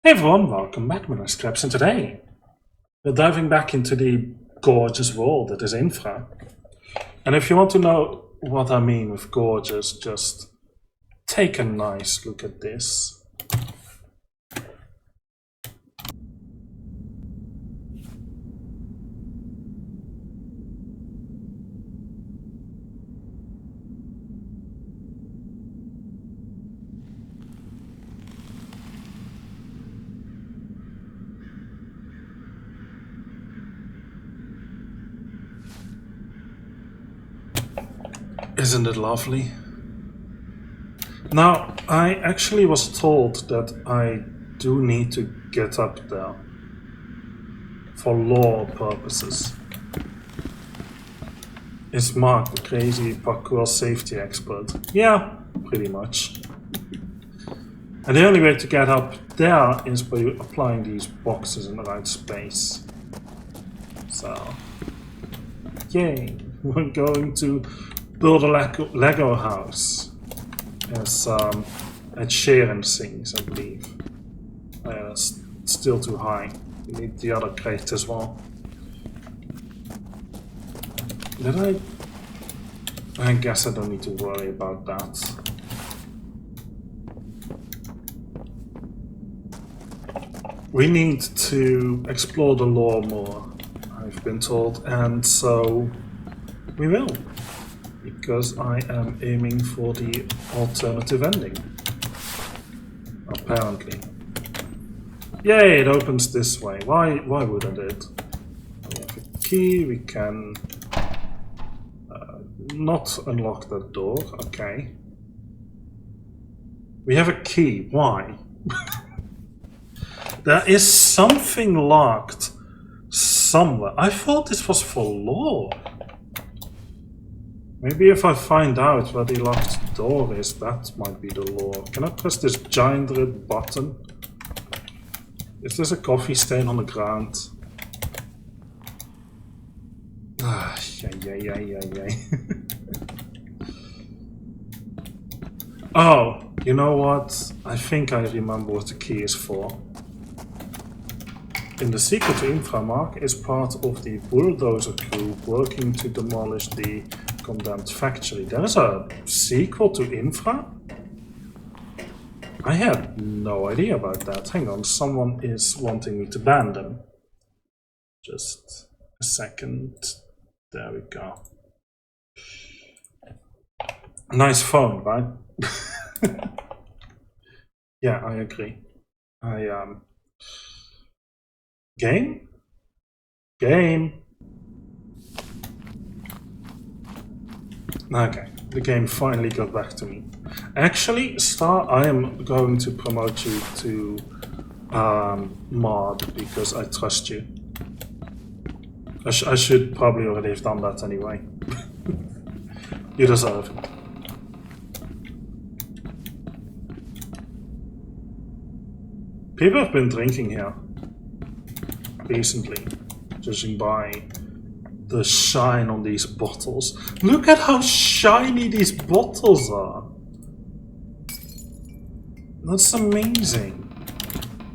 Hey everyone, welcome back to my Scraps, and today we're diving back into the gorgeous world that is Infra. And if you want to know what I mean with gorgeous, just take a nice look at this. Isn't it lovely? Now, I actually was told that I do need to get up there for lore purposes. Is Mark the crazy parkour safety expert? Yeah, pretty much. And the only way to get up there is by applying these boxes in the right space. So, yay, we're going to build a Lego house, as Ed Sheeran sings, I believe. It's still too high. We need the other crate as well. Did I guess I don't need to worry about that. We need to explore the lore more, I've been told, and so we will. Because I am aiming for the alternative ending. Apparently. Yay, it opens this way. Why wouldn't it? We have a key, we can not unlock that door, okay. We have a key, why? There is something locked somewhere. I thought this was for lore. Maybe if I find out where the locked door is, that might be the lore. Can I press this giant red button? Is this a coffee stain on the ground? Ah, yay. Oh, you know what? I think I remember what the key is for. In the sequel to Infra, Mark is part of the bulldozer crew working to demolish the condemned factory. There is a sequel to Infra? I had no idea about that. Hang on, someone is wanting me to ban them. Just a second. There we go. Nice phone, right? Yeah, I agree. Game? Okay, the game finally got back to me. Actually, Star, I am going to promote you to mod because I trust you. I should probably already have done that anyway. You deserve it. People have been drinking here recently, judging by the shine on these bottles. Look at how shiny these bottles are. That's amazing.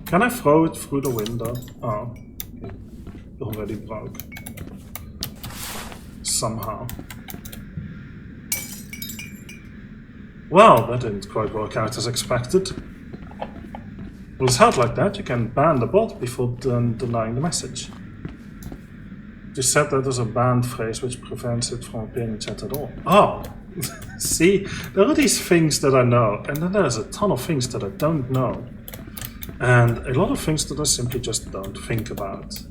Can I throw it through the window? Oh, it already broke. Somehow. Well, that didn't quite work out as expected. Well, it's hard like that. You can ban the bot before denying the message. You said that there's a banned phrase which prevents it from appearing in chat at all. Oh! See, there are these things that I know, and then there's a ton of things that I don't know. And a lot of things that I simply just don't think about.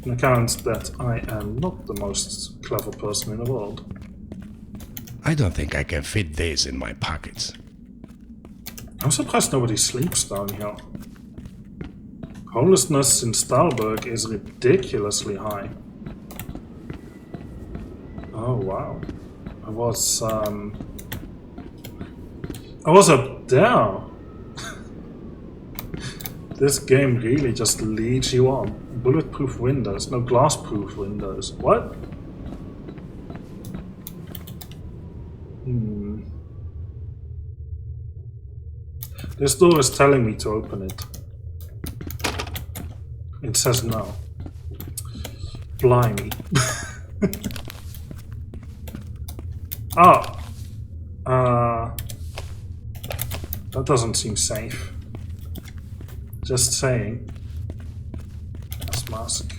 On account that I am not the most clever person in the world. I don't think I can fit this in my pockets. I'm surprised nobody sleeps down here. Homelessness in Starburg is ridiculously high. Oh wow. I was up there. This game really just leads you on. Bulletproof windows, no glass-proof windows. What? This door is telling me to open it. It says no. Blimey. Oh. That doesn't seem safe. Just saying. Gas mask.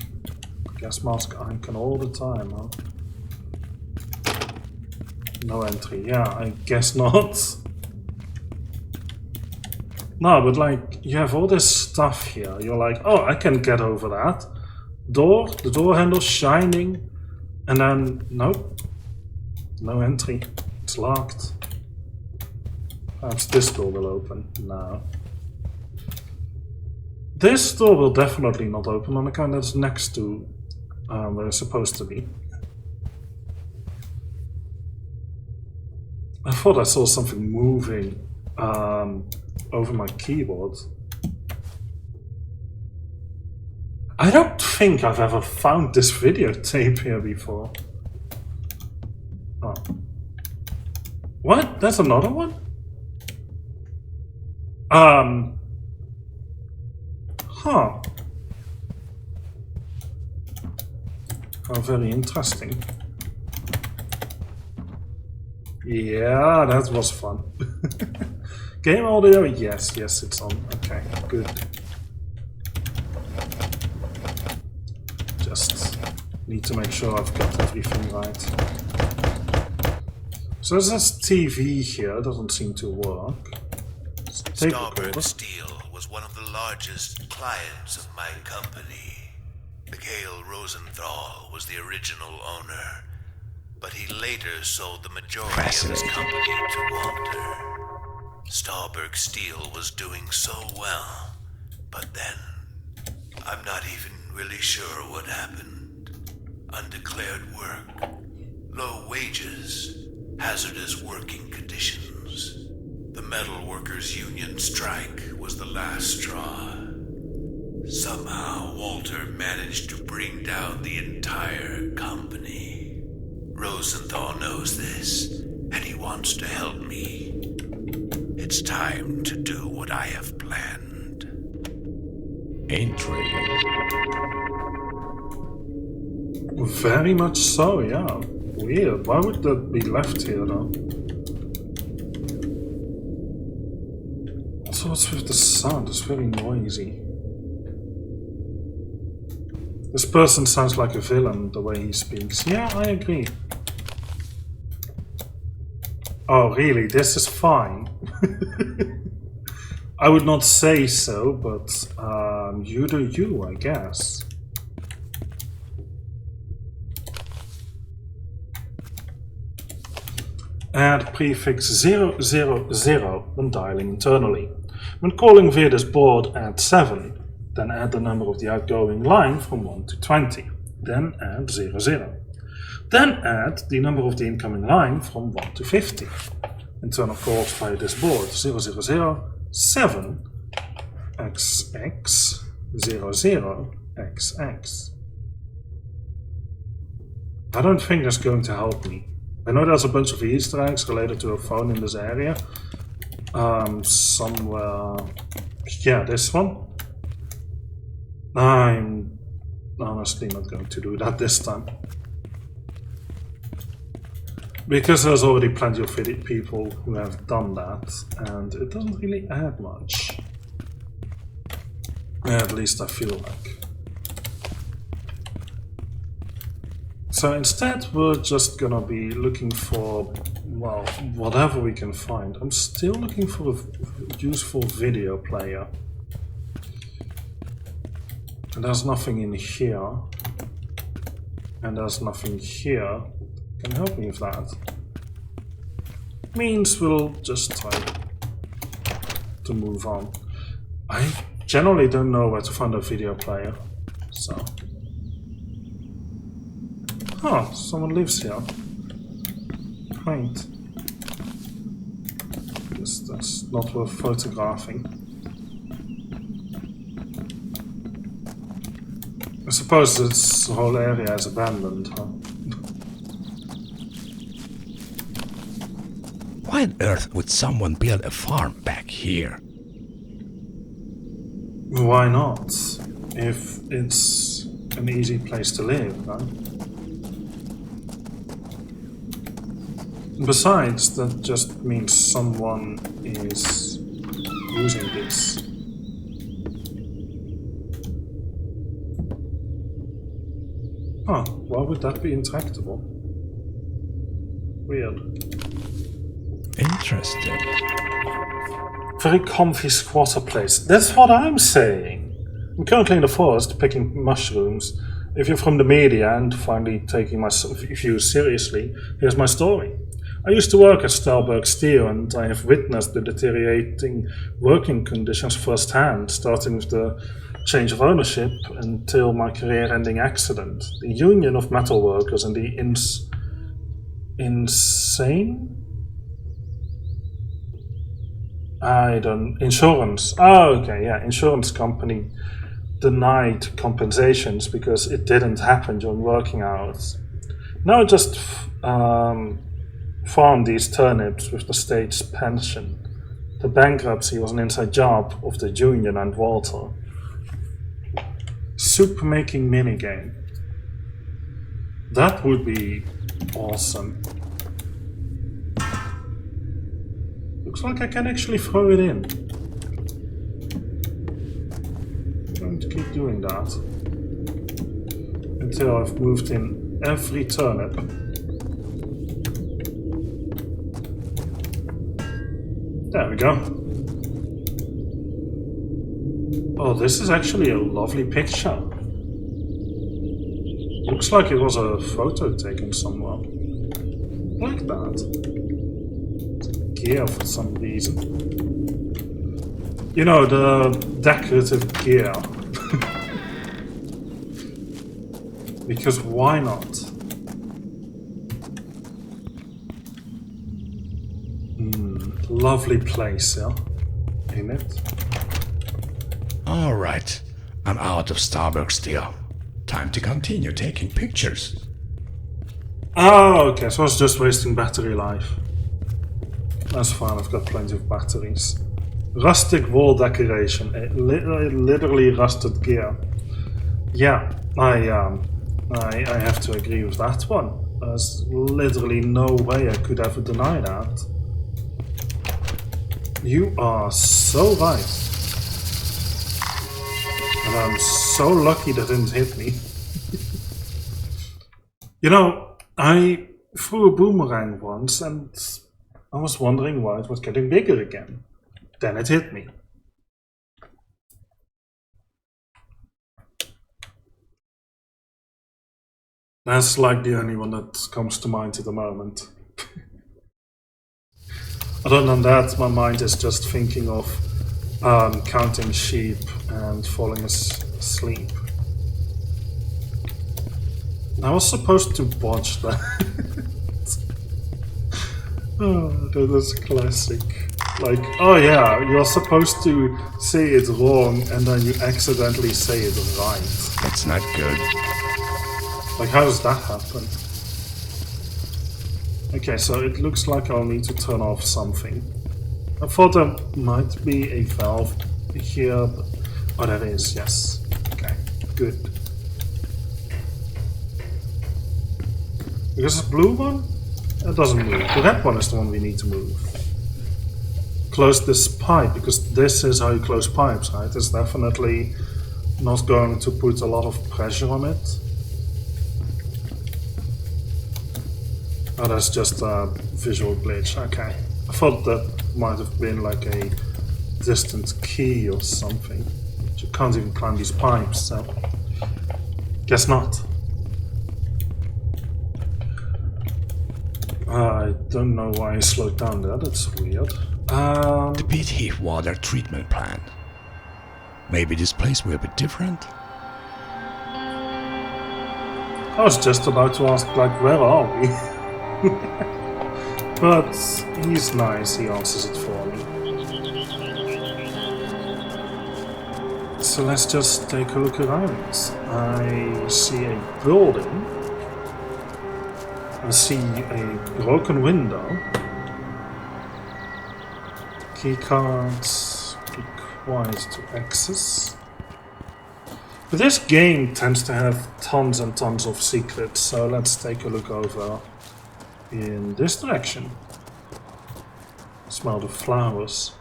Gas mask icon all the time, huh? No entry. Yeah, I guess not. No, but like, you have all this stuff here. You're like, oh, I can get over that. Door, the door handle shining. And then, nope. No entry. It's locked. Perhaps this door will open. No. This door will definitely not open on account that's next to where it's supposed to be. I thought I saw something moving over my keyboard. I don't think I've ever found this videotape here before. Oh. What? That's another one? Huh. Oh, very interesting. Yeah, that was fun. Game audio? Yes, yes, it's on. Okay, good. Just need to make sure I've got everything right. So there's this TV here, doesn't seem to work. Starboard Steel was one of the largest clients of my company. Mikhail Rosenthal was the original owner, but he later sold the majority of his company to Walter. Stahlberg Steel was doing so well, but then I'm not even really sure what happened. Undeclared work, low wages, hazardous working conditions. The Metal Workers Union strike was the last straw. Somehow Walter managed to bring down the entire company. Rosenthal knows this, and he wants to help me. It's time to do what I have planned. Intrigue. Very much so, yeah. Weird. Why would that be left here, though? Also, what's with the sound? It's very noisy. This person sounds like a villain, the way he speaks. Yeah, I agree. Oh, really? This is fine. I would not say so, but you do you, I guess. Add prefix 000 when dialing internally. When calling via this board, add 7. Then add the number of the outgoing line from 1 to 20. Then add 00. Then add the number of the incoming line from 1 to 50. Internal calls via this board 000 7 XX 00 XX. I don't think that's going to help me. I know there's a bunch of Easter eggs related to a phone in this area. Somewhere... Yeah, this one. I'm honestly not going to do that this time. Because there's already plenty of people who have done that, and it doesn't really add much. At least I feel like. So instead we're just gonna be looking for, well, whatever we can find. I'm still looking for a useful video player. And there's nothing in here. And there's nothing here. Can you help me with that? Means we'll just try to move on. I generally don't know where to find a video player, so... Oh, someone lives here. Quaint. That's not worth photographing. I suppose this whole area is abandoned, huh? Why on earth would someone build a farm back here? Why not? if it's an easy place to live, right? Besides, that just means someone is using this. Huh, why would that be intractable? Weird. Interesting. Very comfy squatter place. That's what I'm saying. I'm currently in the forest picking mushrooms. If you're from the media and finally taking my views seriously, here's my story. I used to work at Starbuck Steel and I have witnessed the deteriorating working conditions firsthand, starting with the change of ownership until my career-ending accident. The Union of Metal Workers and the insurance. Oh, okay, yeah, insurance company denied compensations because it didn't happen during working hours. Now I just farm these turnips with the state's pension. The bankruptcy was an inside job of the union and Walter. Soup making minigame. That would be awesome. Looks like I can actually throw it in. I'm going to keep doing that until I've moved in every turnip. There we go. Oh, this is actually a lovely picture. Looks like it was a photo taken somewhere. Like that. Gear for some reason. You know, the decorative gear. Because why not? Lovely place, yeah? Ain't it? Alright, I'm out of Starbuck Steel. Time to continue taking pictures. Oh, okay, so I was just wasting battery life. That's fine, I've got plenty of batteries. Rustic wall decoration, literally rusted gear. Yeah, I have to agree with that one. There's literally no way I could ever deny that. You are so right. And I'm so lucky that didn't hit me. You know, I threw a boomerang once and I was wondering why it was getting bigger again. Then it hit me. That's like the only one that comes to mind at the moment. Other than that, my mind is just thinking of counting sheep and falling asleep. I was supposed to watch that. Oh, that is classic. Like, oh yeah, you're supposed to say it wrong and then you accidentally say it right. That's not good. Like, how does that happen? Okay, so it looks like I'll need to turn off something. I thought there might be a valve here, but... oh, there is, yes. Okay, good. Because the blue one? It doesn't move. The red one is the one we need to move. Close this pipe, because this is how you close pipes, right? It's definitely not going to put a lot of pressure on it. Oh, that's just a visual glitch. Okay. I thought that might have been like a distant key or something. But you can't even climb these pipes, so... guess not. I don't know why I slowed down there. That's weird. The pit heat water treatment plant. Maybe this place will be different? I was just about to ask, like, where are we? But he's nice, he answers it for me. So let's just take a look around. I see a building. I see a broken window. Keycards required to access. This game tends to have tons and tons of secrets, so let's take a look over in this direction. Smell the flowers.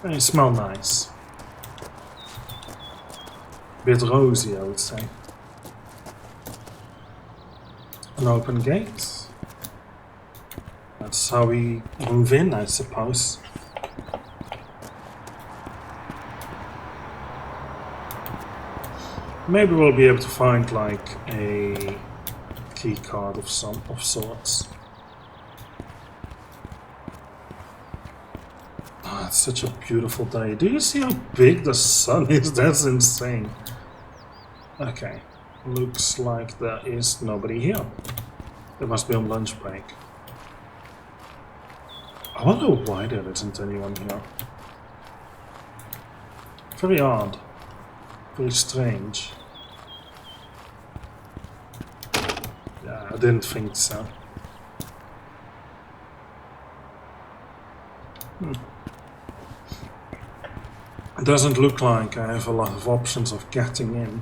They smell nice. Bit rosy, I would say. An open gate. That's how we move in, I suppose. Maybe we'll be able to find like a key card of sorts. Oh, it's such a beautiful day. Do you see how big the sun is? That's insane. Okay, looks like there is nobody here. They must be on lunch break. I wonder why there isn't anyone here. Very odd. Very strange. Yeah, I didn't think so. It doesn't look like I have a lot of options of getting in.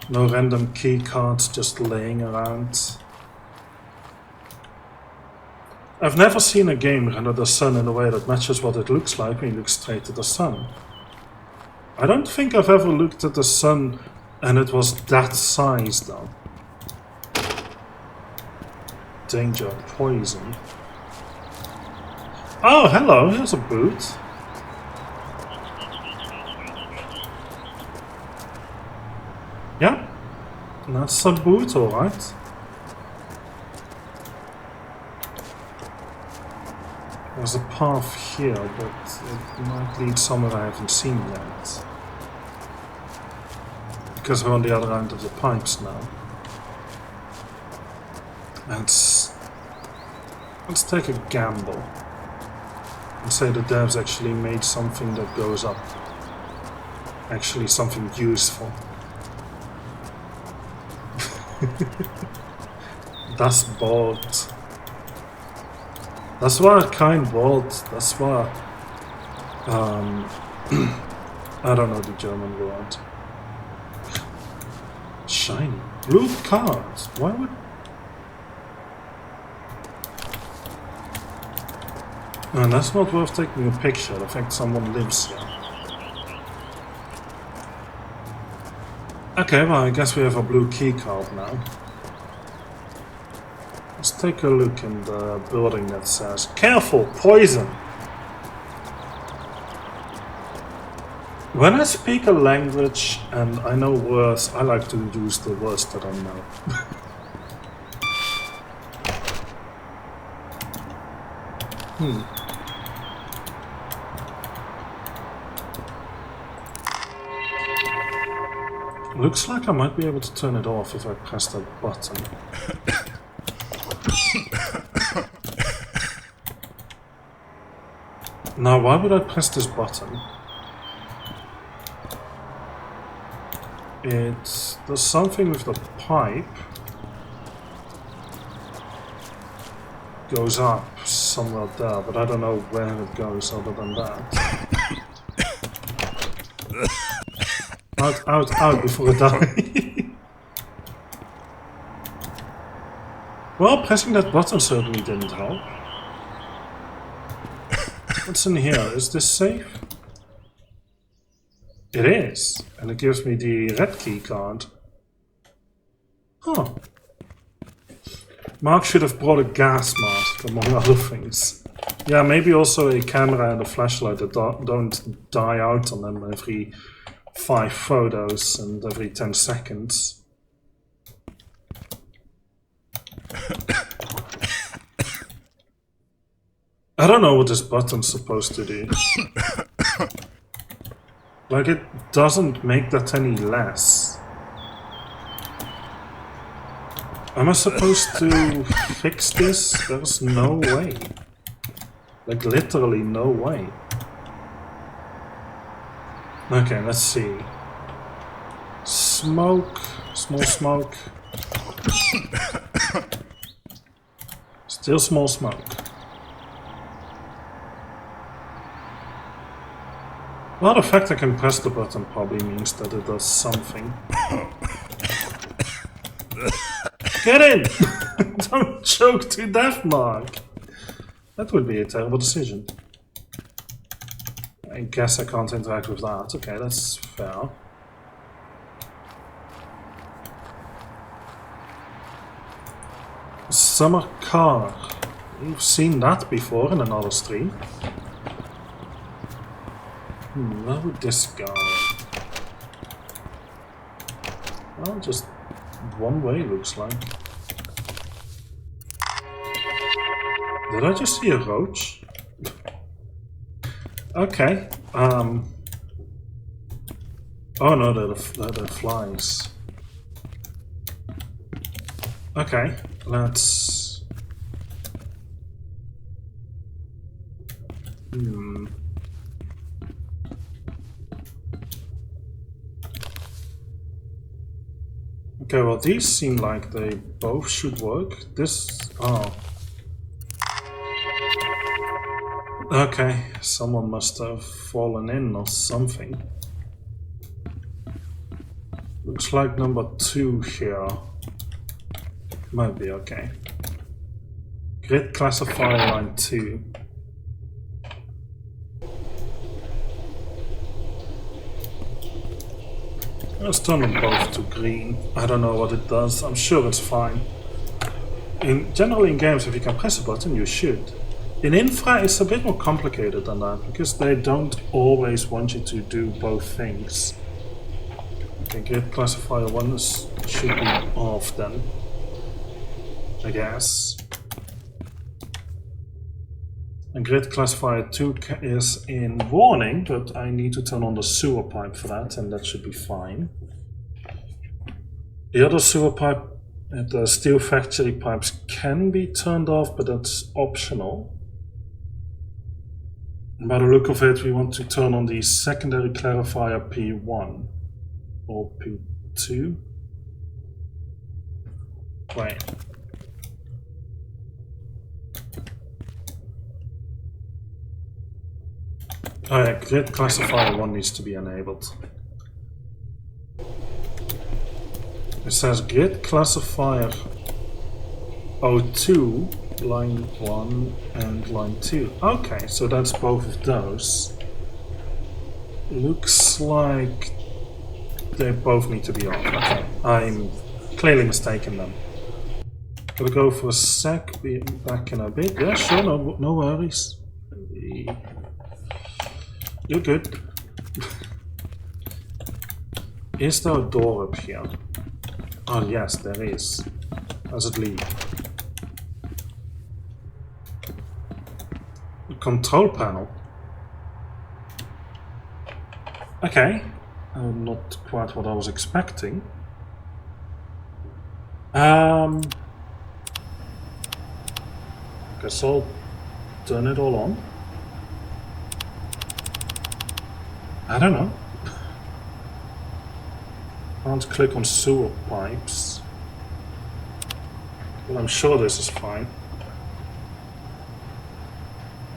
No random key cards just laying around. I've never seen a game render the sun in a way that matches what it looks like when you look straight at the sun. I don't think I've ever looked at the sun and it was that size though. Danger, poison. Oh, hello, here's a boot. Yeah, that's a boot, alright. There's a path here, but it might lead somewhere I haven't seen yet. Because we're on the other end of the pipes now. Let's take a gamble. And say the devs actually made something that goes up. Actually something useful. Das Boot. Das war kein Boot. Das war... I don't know the German word. Shiny. Blue cards. Why would... And that's not worth taking a picture. The fact someone lives here. Okay, well I guess we have a blue key card now. Let's take a look in the building that says, "Careful, poison!" When I speak a language and I know words, I like to use the words that I know. Looks like I might be able to turn it off if I press that button. Now, why would I press this button? There's something with the pipe. Goes up somewhere there, but I don't know where it goes other than that. Out before I die. Well, pressing that button certainly didn't help. What's in here? Is this safe? It is, and it gives me the red key card. Huh. Mark should have brought a gas mask, among other things. Yeah, maybe also a camera and a flashlight that don't die out on them every 5 photos and every 10 seconds. I don't know what this button's supposed to do. Like, it doesn't make that any less. Am I supposed to fix this? There's no way. Like, literally no way. Okay, let's see. Smoke. Small smoke. Still small smoke. Well, the fact I can press the button probably means that it does something. Get in! Don't choke to death, Mark! That would be a terrible decision. I guess I can't interact with that. Okay, that's fair. Summer car. You've seen that before in another stream. Where would this go? Well, just one way, looks like. Did I just see a roach? Okay. Oh no, they're flies. Okay, let's... Okay, well these seem like they both should work. This... oh. Okay, someone must have fallen in or something. Looks like number 2 here. Might be okay. Grid classifier line 2. Let's turn them both to green. I don't know what it does. I'm sure it's fine. Generally in games, if you can press a button, you should. In Infra, it's a bit more complicated than that, because they don't always want you to do both things. Okay, grid classifier 1 should be off then, I guess. And grid classifier 2 is in warning, but I need to turn on the sewer pipe for that, and that should be fine. The other sewer pipe, the steel factory pipes, can be turned off, but that's optional. By the look of it, we want to turn on the secondary clarifier P1 or P2. Wait. Oh yeah, grid classifier 1 needs to be enabled. It says grid classifier 02, line 1 and line 2. Okay, so that's both of those. Looks like they both need to be on. Okay, I'm clearly mistaken them. Gonna go for a sec, be back in a bit. Yeah, sure, no worries. You're good. Is there a door up here? Oh yes, there is. Does it lead? A control panel. Okay. Not quite what I was expecting. Guess I'll turn it all on. I don't know. Can't click on sewer pipes. But I'm sure this is fine.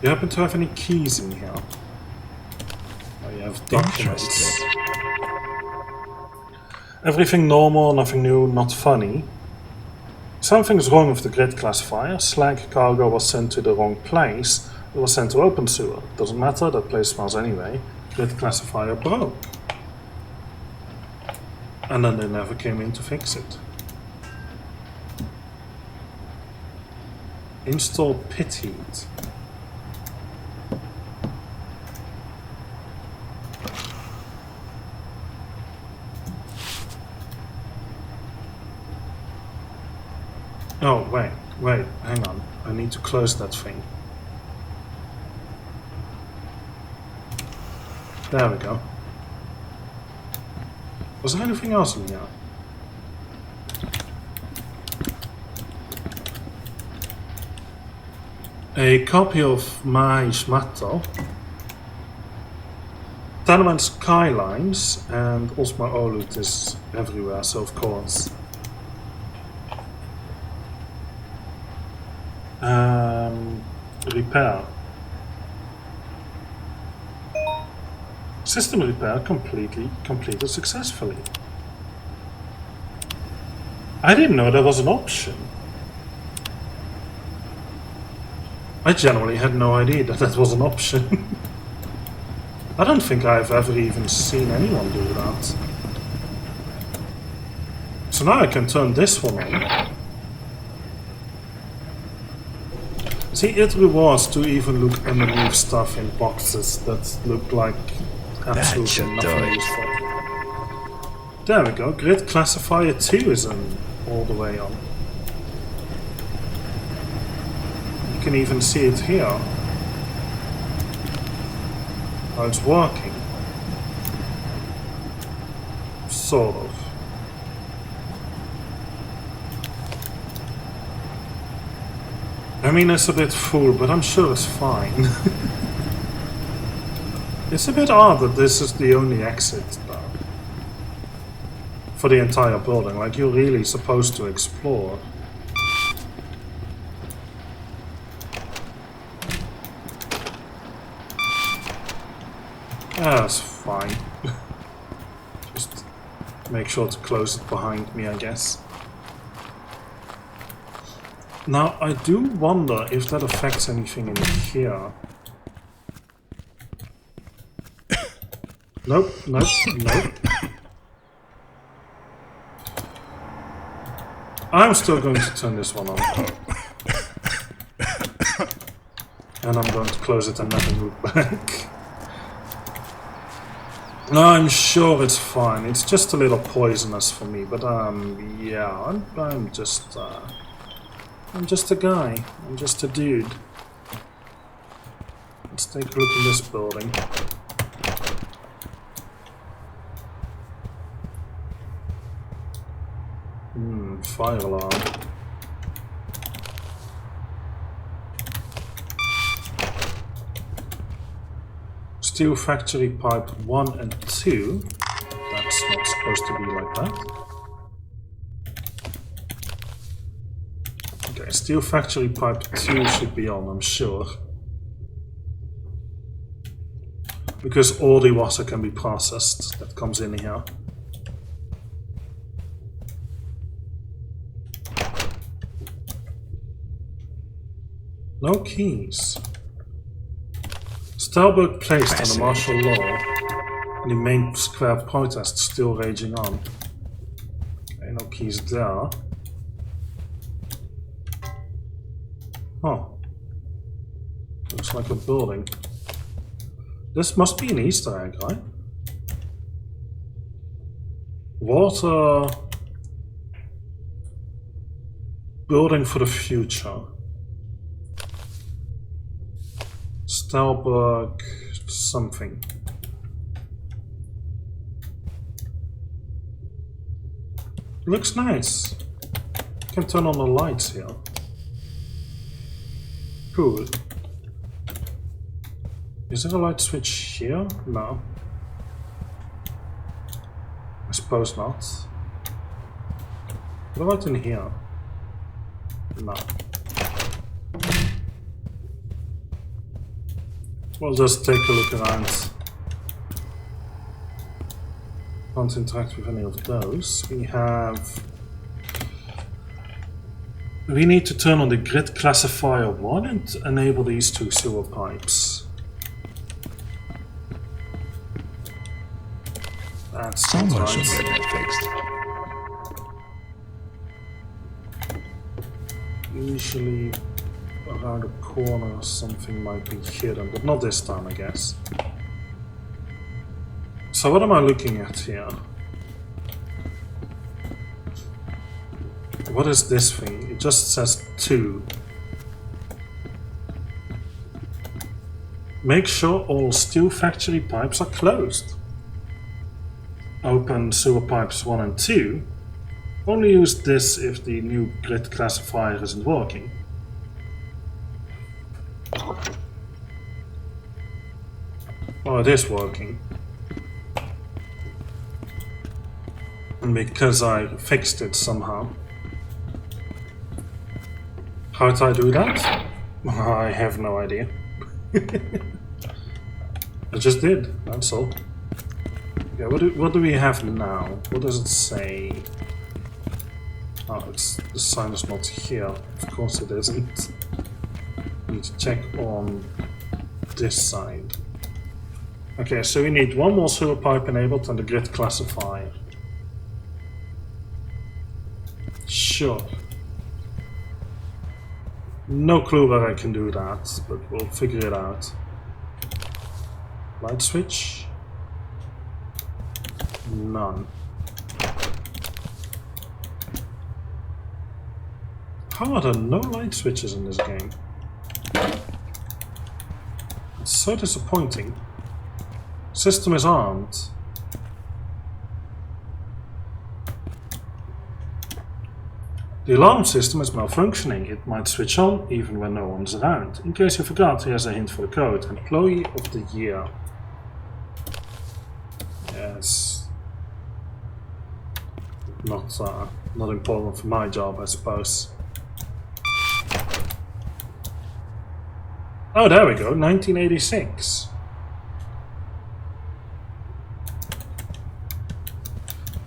Do you happen to have any keys in here? Oh, you have documents. Everything normal, nothing new, not funny. Something's wrong with the grid classifier. Slag cargo was sent to the wrong place. It was sent to open sewer. Doesn't matter, that place smells anyway. Grid classifier broke. And then they never came in to fix it. Install pit heat. Oh, wait, hang on. I need to close that thing. There we go. Was there anything else in here? A copy of my Schmatto. Tenement skylines, and Osmar Olut is everywhere, so of course. Repair. System repair completed successfully. I didn't know there was an option. I generally had no idea that that was an option. I don't think I've ever even seen anyone do that. So now I can turn this one on. See, it rewards to even look underneath stuff in boxes that look like absolutely nothing useful. There we go, Grid Classifier 2 is all the way on. You can even see it here. How it's working. Sort of. I mean, it's a bit full, but I'm sure it's fine. It's a bit odd that this is the only exit, though. For the entire building, like you're really supposed to explore. That's fine. Just make sure to close it behind me, I guess. Now, I do wonder if that affects anything in here. Nope, nope, nope. I'm still going to turn this one on. And I'm going to close it and never move back. I'm sure it's fine. It's just a little poisonous for me, but yeah, I'm just a guy. I'm just a dude. Let's take a look in this building. Fire alarm. Steel factory pipe 1 and 2. That's not supposed to be like that. Okay, steel factory pipe 2 should be on, I'm sure. Because all the water can be processed that comes in here. No keys. Starboard placed under martial law. The main square protest still raging on. Okay, no keys there. Oh. Looks like a building. This must be an Easter egg, right? Water... Building for the future. Stalberg something. Looks nice. Can turn on the lights here. Cool. Is there a light switch here? No. I suppose not. What about in here? No. We'll just take a look around. Can't interact with any of those. We need to turn on the grid classifier 1 and enable these 2 sewer pipes. That's someone right. should get that fixed. Usually around a corner something might be hidden, but not this time, I guess. So what am I looking at here? What is this thing? It just says 2. Make sure all steel factory pipes are closed. Open sewer pipes 1 and 2. Only use this if the new grid classifier isn't working. Oh, it is working. And because I fixed it somehow. How did I do that? I have no idea. I just did, that's all. Okay, what do we have now? What does it say? Oh, the sign is not here. Of course it isn't. Need to check on this side. Okay, so we need one more sewer pipe enabled and the grid classifier. Sure. No clue where I can do that, but we'll figure it out. Light switch? None. How are there no light switches in this game? It's so disappointing. System is armed. The alarm system is malfunctioning. It might switch on even when no one's around. In case you forgot, here's a hint for the code. Employee of the year. Yes. Not important for my job, I suppose. Oh, there we go. 1986.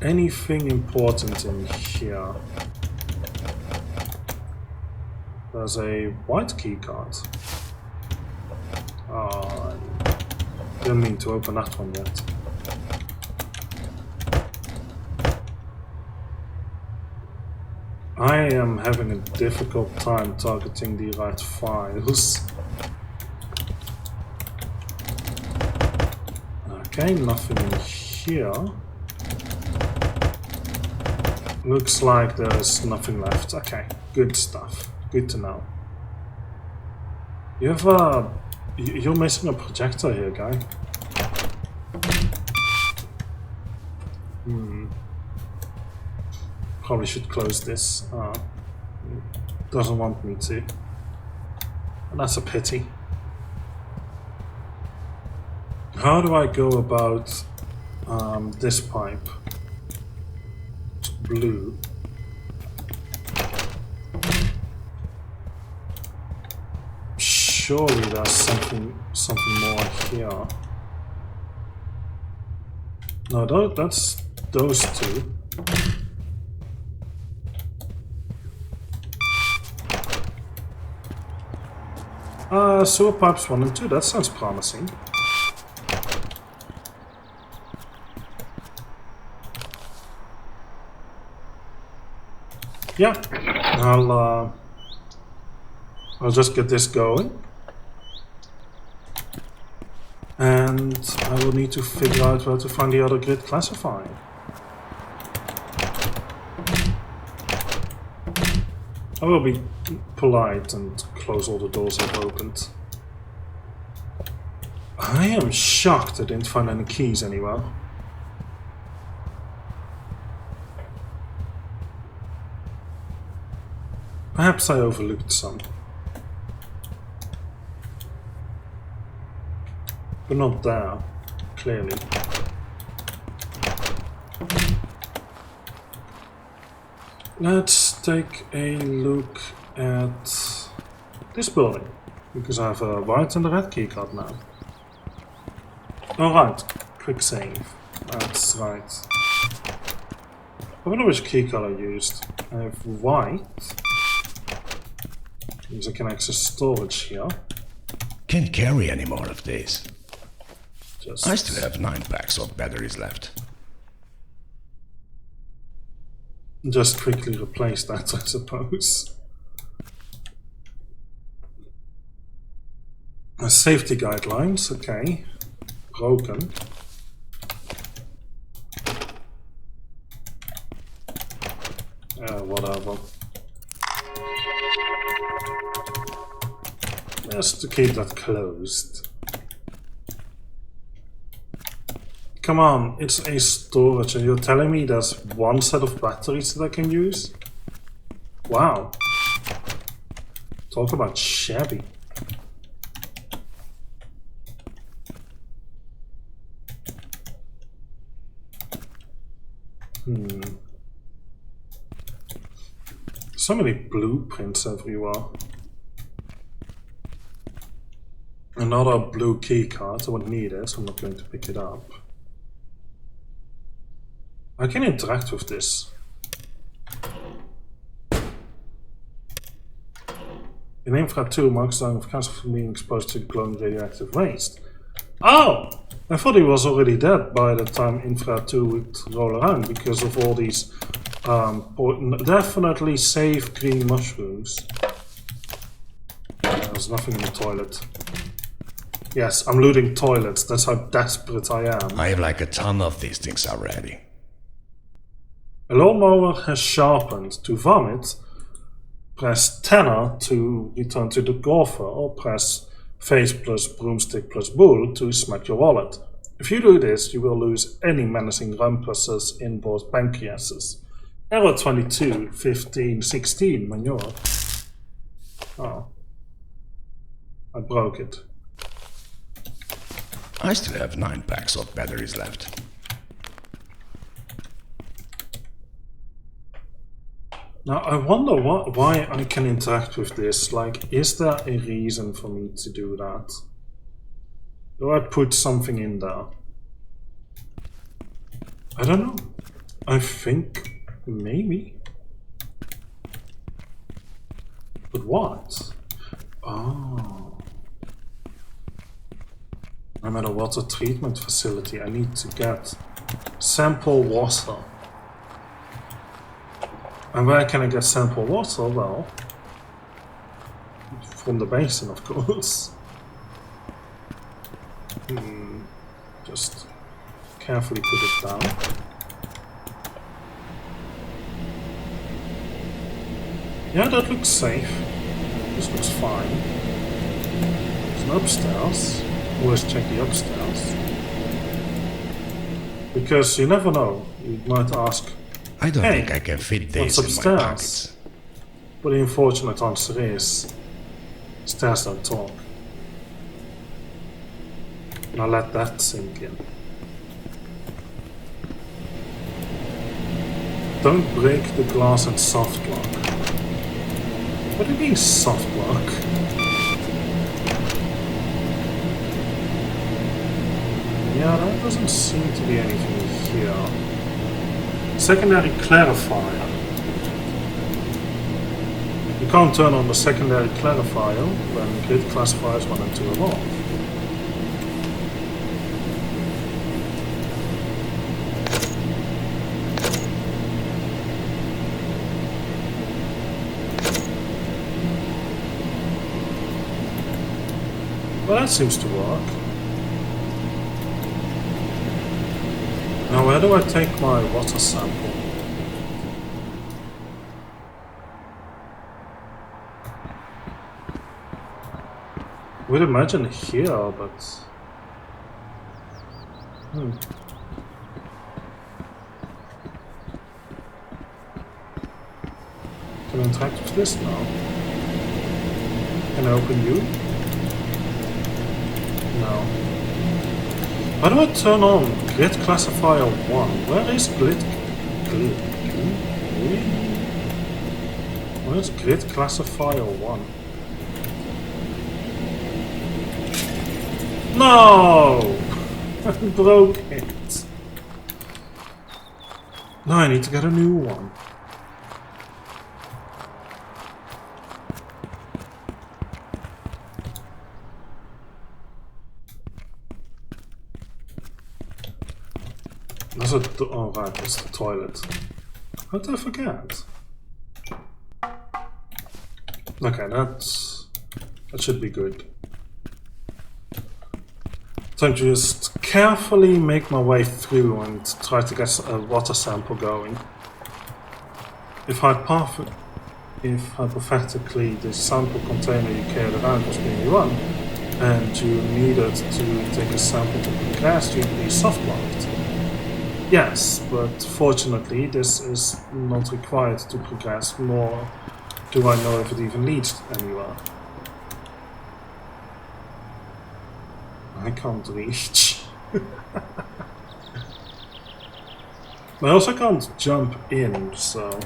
Anything important in here? There's a white key card. Oh, I didn't mean to open that one yet. I am having a difficult time targeting the right files. Okay, nothing in here. Looks like there's nothing left. Okay, good stuff. Good to know. You have you're missing a projector here, guy. Probably should close this. Doesn't want me to. And that's a pity. How do I go about this pipe? It's blue. Surely there's something more here. No, that's those two. Sewer pipes 1 and 2, that sounds promising. Yeah, I'll just get this going. And I will need to figure out where to find the other grid classifier. I will be polite and close all the doors I've opened. I am shocked I didn't find any keys anywhere. Perhaps I overlooked some. But not there, clearly. Let's take a look at this building, because I have a white and a red keycard now. Alright, quick save. That's right. I wonder which keycard I used. I have white, because I can access storage here. Can't carry any more of these. Just I still have 9 packs of batteries left. Just quickly replace that, I suppose. Safety guidelines, okay. Broken. Whatever. Just to keep that closed. Come on, it's a storage and you're telling me there's one set of batteries that I can use? Wow. Talk about shabby. So many blueprints everywhere. Another blue key card, I won't need it, so I'm not going to pick it up. I can interact with this. In Infra 2, marks down of cancer from being exposed to glowing radioactive waste. Oh! I thought he was already dead by the time Infra 2 would roll around because of all these definitely safe green mushrooms. There's nothing in the toilet. Yes, I'm looting toilets, that's how desperate I am. I have like a ton of these things already. A lawnmower has sharpened. To vomit, press tenor to return to the golfer, or press face plus broomstick plus bull to smack your wallet. If you do this, you will lose any menacing rumpuses in both pancreases. Error 22, 15, 16, manure. Oh. I broke it. I still have 9 packs of batteries left. Now I wonder why I can interact with this. Like, is there a reason for me to do that? Do I put something in there? I don't know. I think maybe. But what? Oh. I'm at a water treatment facility. I need to get sample water. And where can I get sample water? Well, from the basin, of course. Just carefully put it down. Yeah, that looks safe. This looks fine. There's an upstairs. Always check the upstairs. Because you never know. You might ask, I don't hey, think I can fit this what's in my upstairs? pockets. But the unfortunate answer is, stairs don't talk. Now let that sink in. Don't break the glass and soft lock. What do you mean soft lock? Yeah, there doesn't seem to be anything here. Secondary clarifier. You can't turn on the secondary clarifier when grid classifiers 1 and 2 are off. Well, that seems to work. Now, where do I take my water sample? I would imagine here, but... Can I interact with this now? Can I open you? No. How do I turn on grid classifier 1? Where is Where is grid classifier 1? No! I broke it. No, I need to get a new one. That's a... oh right, it's the toilet. How did I forget? Okay, that should be good. So just carefully make my way through and try to get a water sample going. If hypothetically the sample container you carried around was being run, and you needed to take a sample to progress, you'd be soft locked. Yes, but fortunately this is not required to progress, nor do I know if it even leads anywhere. I can't reach. I also can't jump in, so...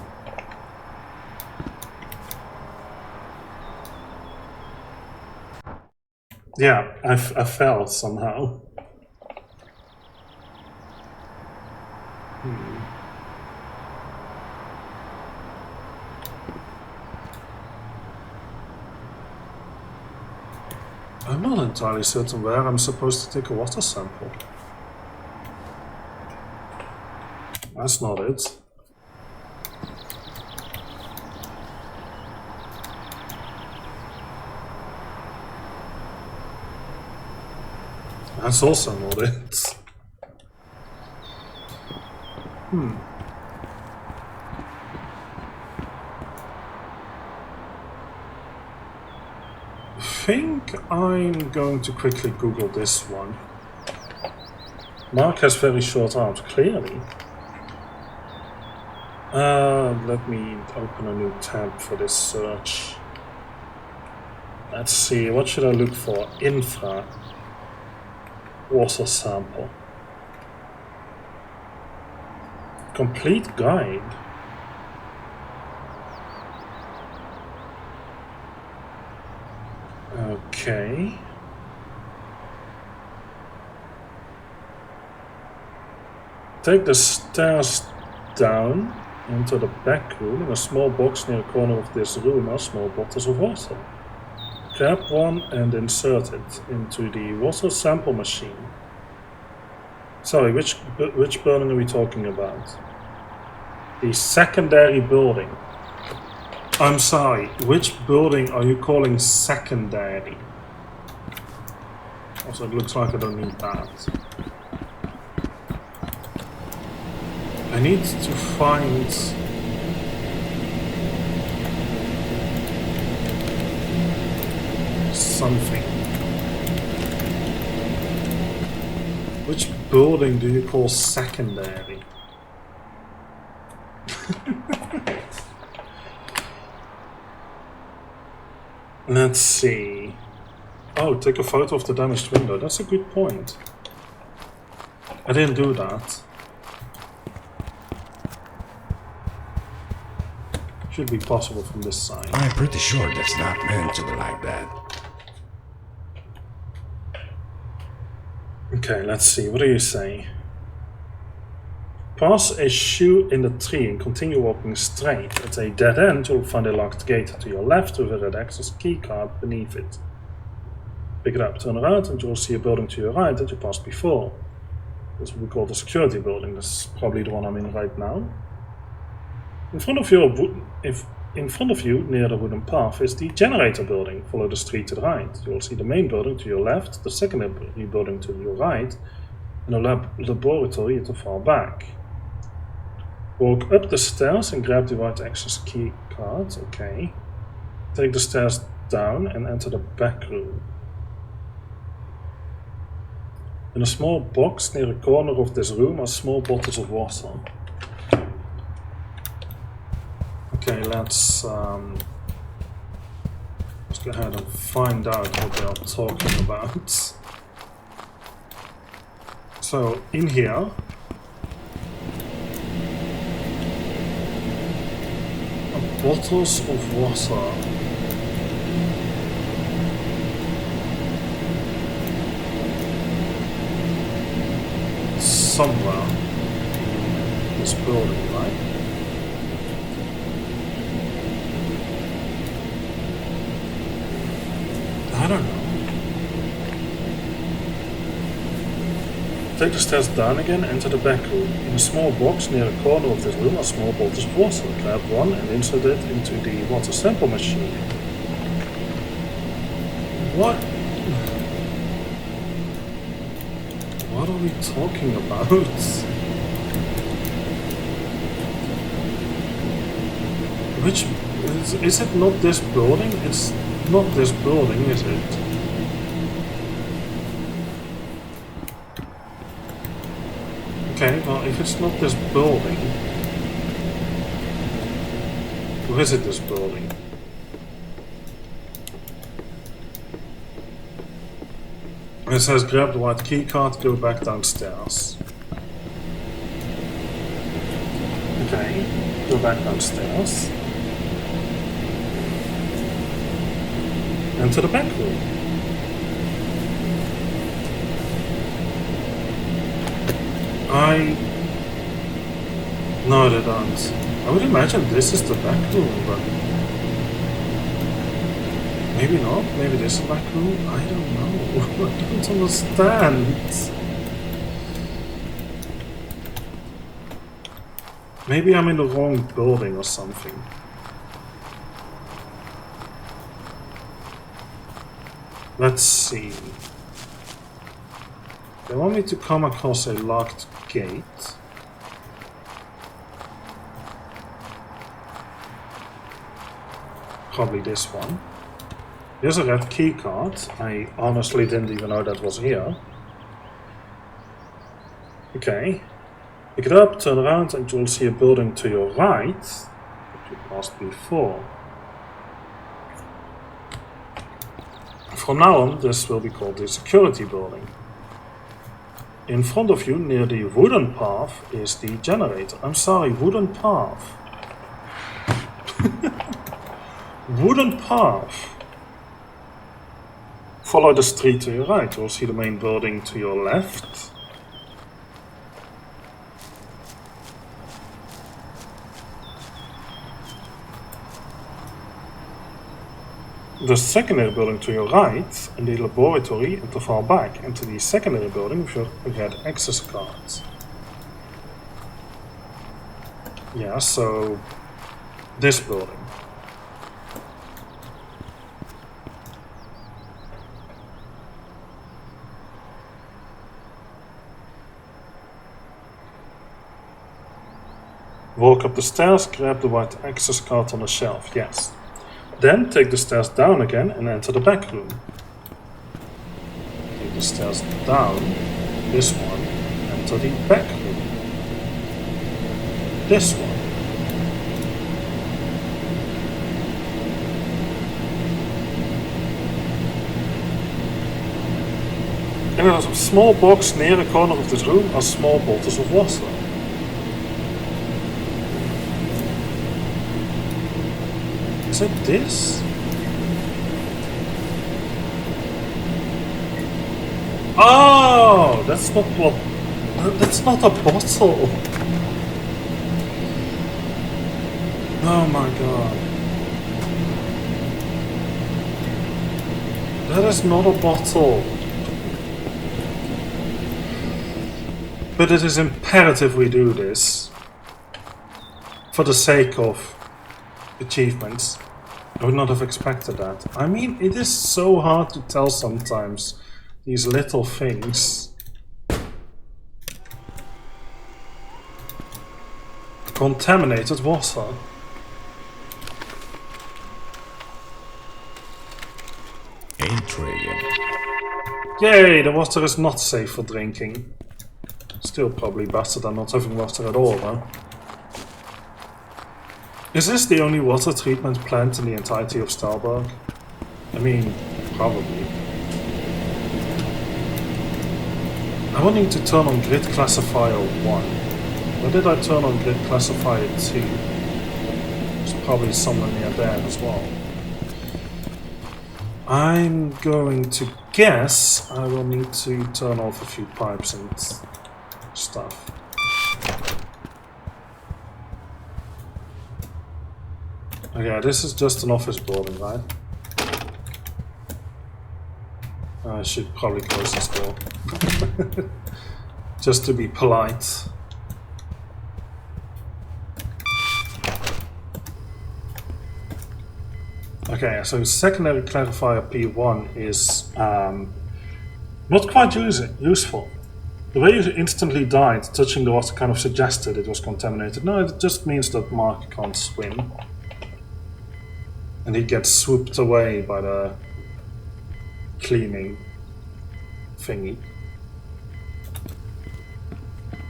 yeah, I fell somehow. I'm not entirely certain where I'm supposed to take a water sample. That's not it. That's also not it. I think I'm going to quickly Google this one. Mark has very short arms, clearly. Let me open a new tab for this search. Let's see, what should I look for? Infra. Water sample. Complete guide. Okay. Take the stairs down into the back room. In a small box near the corner of this room are small bottles of water. Grab one and insert it into the water sample machine. Sorry, which building are we talking about? The secondary building. I'm sorry, which building are you calling secondary? Also, it looks like I don't need that. I need to find something. Which building do you call secondary? Let's see. Oh, take a photo of the damaged window. That's a good point. I didn't do that. Should be possible from this side. I'm pretty sure that's not meant to be like that. Okay, let's see. What do you say? Pass a shoe in the tree and continue walking straight. At a dead end, you'll find a locked gate to your left with a red access key card beneath it. Pick it up, turn around, and you'll see a building to your right that you passed before. This will be called the security building. This is probably the one I'm in right now. In front of you, near the wooden path, is the generator building. Follow the street to the right. You will see the main building to your left, the secondary building to your right, and a laboratory at the far back. Walk up the stairs and grab the right access key card. Okay. Take the stairs down and enter the back room. In a small box near the corner of this room are small bottles of water. Okay, let's go ahead and find out what they are talking about. So, in here, bottles of water. Somewhere in this building, right? I don't know. Take the stairs down again, enter the back room. In a small box near the corner of this room are small bottles of water. Grab one and insert it into the water sample machine. What? What are we talking about? Which... is it not this building? It's not this building, is it? Okay, well, if it's not this building... who is it, this building? It says grab the white key card, go back downstairs. Okay, go back downstairs. Enter the back room. No, they don't. I would imagine this is the back room, but... Maybe not. Maybe this is a back room. I don't know. I don't understand. Maybe I'm in the wrong building or something. Let's see. They want me to come across a locked gate. Probably this one. There's a red key card. I honestly didn't even know that was here. Okay. Pick it up, turn around, and you'll see a building to your right that you passed before. From now on, this will be called the security building. In front of you, near the wooden path, is the generator. I'm sorry, wooden path. Wooden path. Follow the street to your right. You'll see the main building to your left. The secondary building to your right, and the laboratory at the far back, and to the secondary building with your red access cards. Yeah, so this building. Walk up the stairs, grab the white access card on the shelf, yes. Then take the stairs down again and enter the back room. Take the stairs down, this one, enter the back room. This one. And there's a small box near the corner of this room are small bottles of water. Is it this? Oh, that's not what. That's not a bottle. Oh my god. That is not a bottle. But it is imperative we do this. For the sake of achievements. I would not have expected that. I mean, it is so hard to tell sometimes, these little things. Contaminated water. Intriguing. Yay, the water is not safe for drinking. Still probably better than not having water at all, though. Is this the only water treatment plant in the entirety of Starburg? I mean, probably. I will need to turn on grid classifier 1. Or did I turn on grid classifier 2? There's probably somewhere near there as well. I'm going to guess I will need to turn off a few pipes and stuff. Okay, this is just an office building, right? I should probably close this door. Just to be polite. Okay, so secondary clarifier P1 is not quite useful. The way you instantly died, touching the water kind of suggested it was contaminated. No, it just means that Mark can't swim. And he gets swooped away by the cleaning thingy.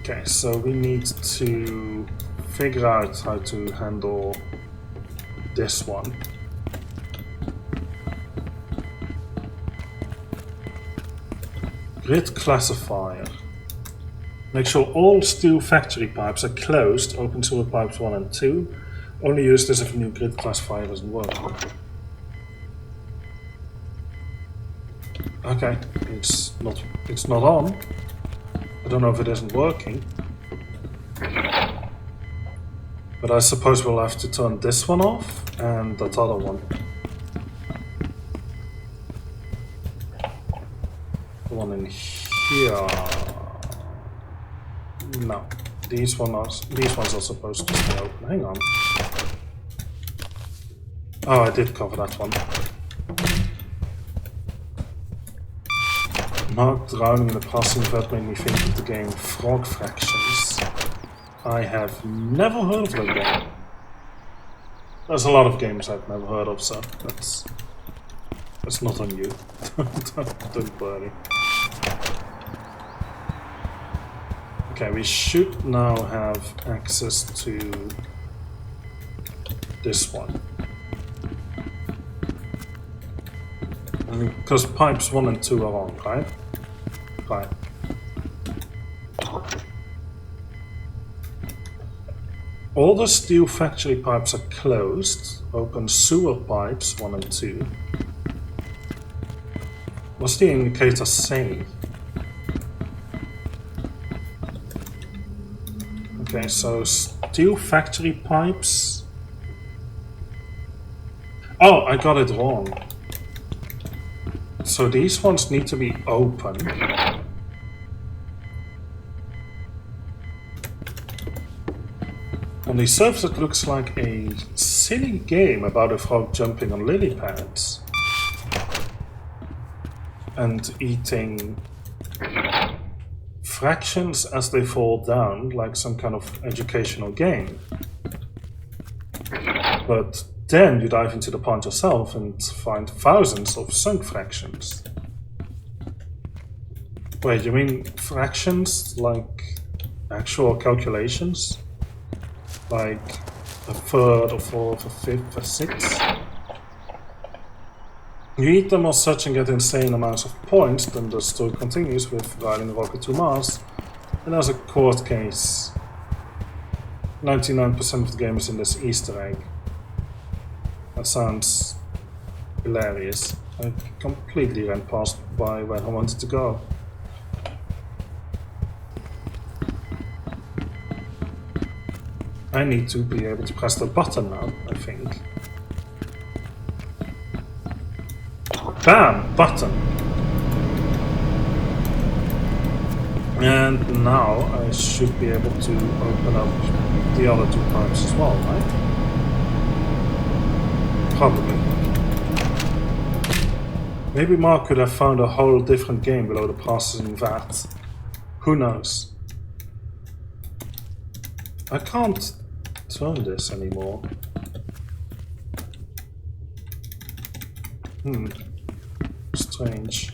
Okay, so we need to figure out how to handle this one. Grid classifier. Make sure all steel factory pipes are closed, open sewer pipes 1 and 2. Only use this if a new grid classifier doesn't work. Okay, it's not on. I don't know if it isn't working. But I suppose we'll have to turn this one off and that other one. The one in here. No. These ones are supposed to stay open. Hang on. Oh, I did cover that one. Mark drowning in the passing vat made me think of the game Frog Fractions. I have never heard of that game. There's a lot of games I've never heard of, so that's not on you. Don't worry. Okay, we should now have access to this one. Because pipes 1 and 2 are on, right? Right. All the steel factory pipes are closed. Open sewer pipes 1 and 2. What's the indicator say? Okay, so steel factory pipes. Oh, I got it wrong. So these ones need to be open. On the surface it looks like a silly game about a frog jumping on lily pads and eating fractions as they fall down, like some kind of educational game. But then you dive into the pond yourself and find thousands of sunk fractions. Wait, you mean fractions like actual calculations? Like a third, a fourth, a fifth, a sixth? You eat them or such and get insane amounts of points, then the story continues with riding a rocket to Mars. And as a court case, 99% of the game is in this Easter egg. That sounds hilarious. I completely ran past by where I wanted to go. I need to be able to press the button now, I think. Bam! Button! And now I should be able to open up the other 2 pipes as well, right? Probably. Maybe Mark could have found a whole different game below the processing vat. Who knows? I can't turn this anymore. Strange.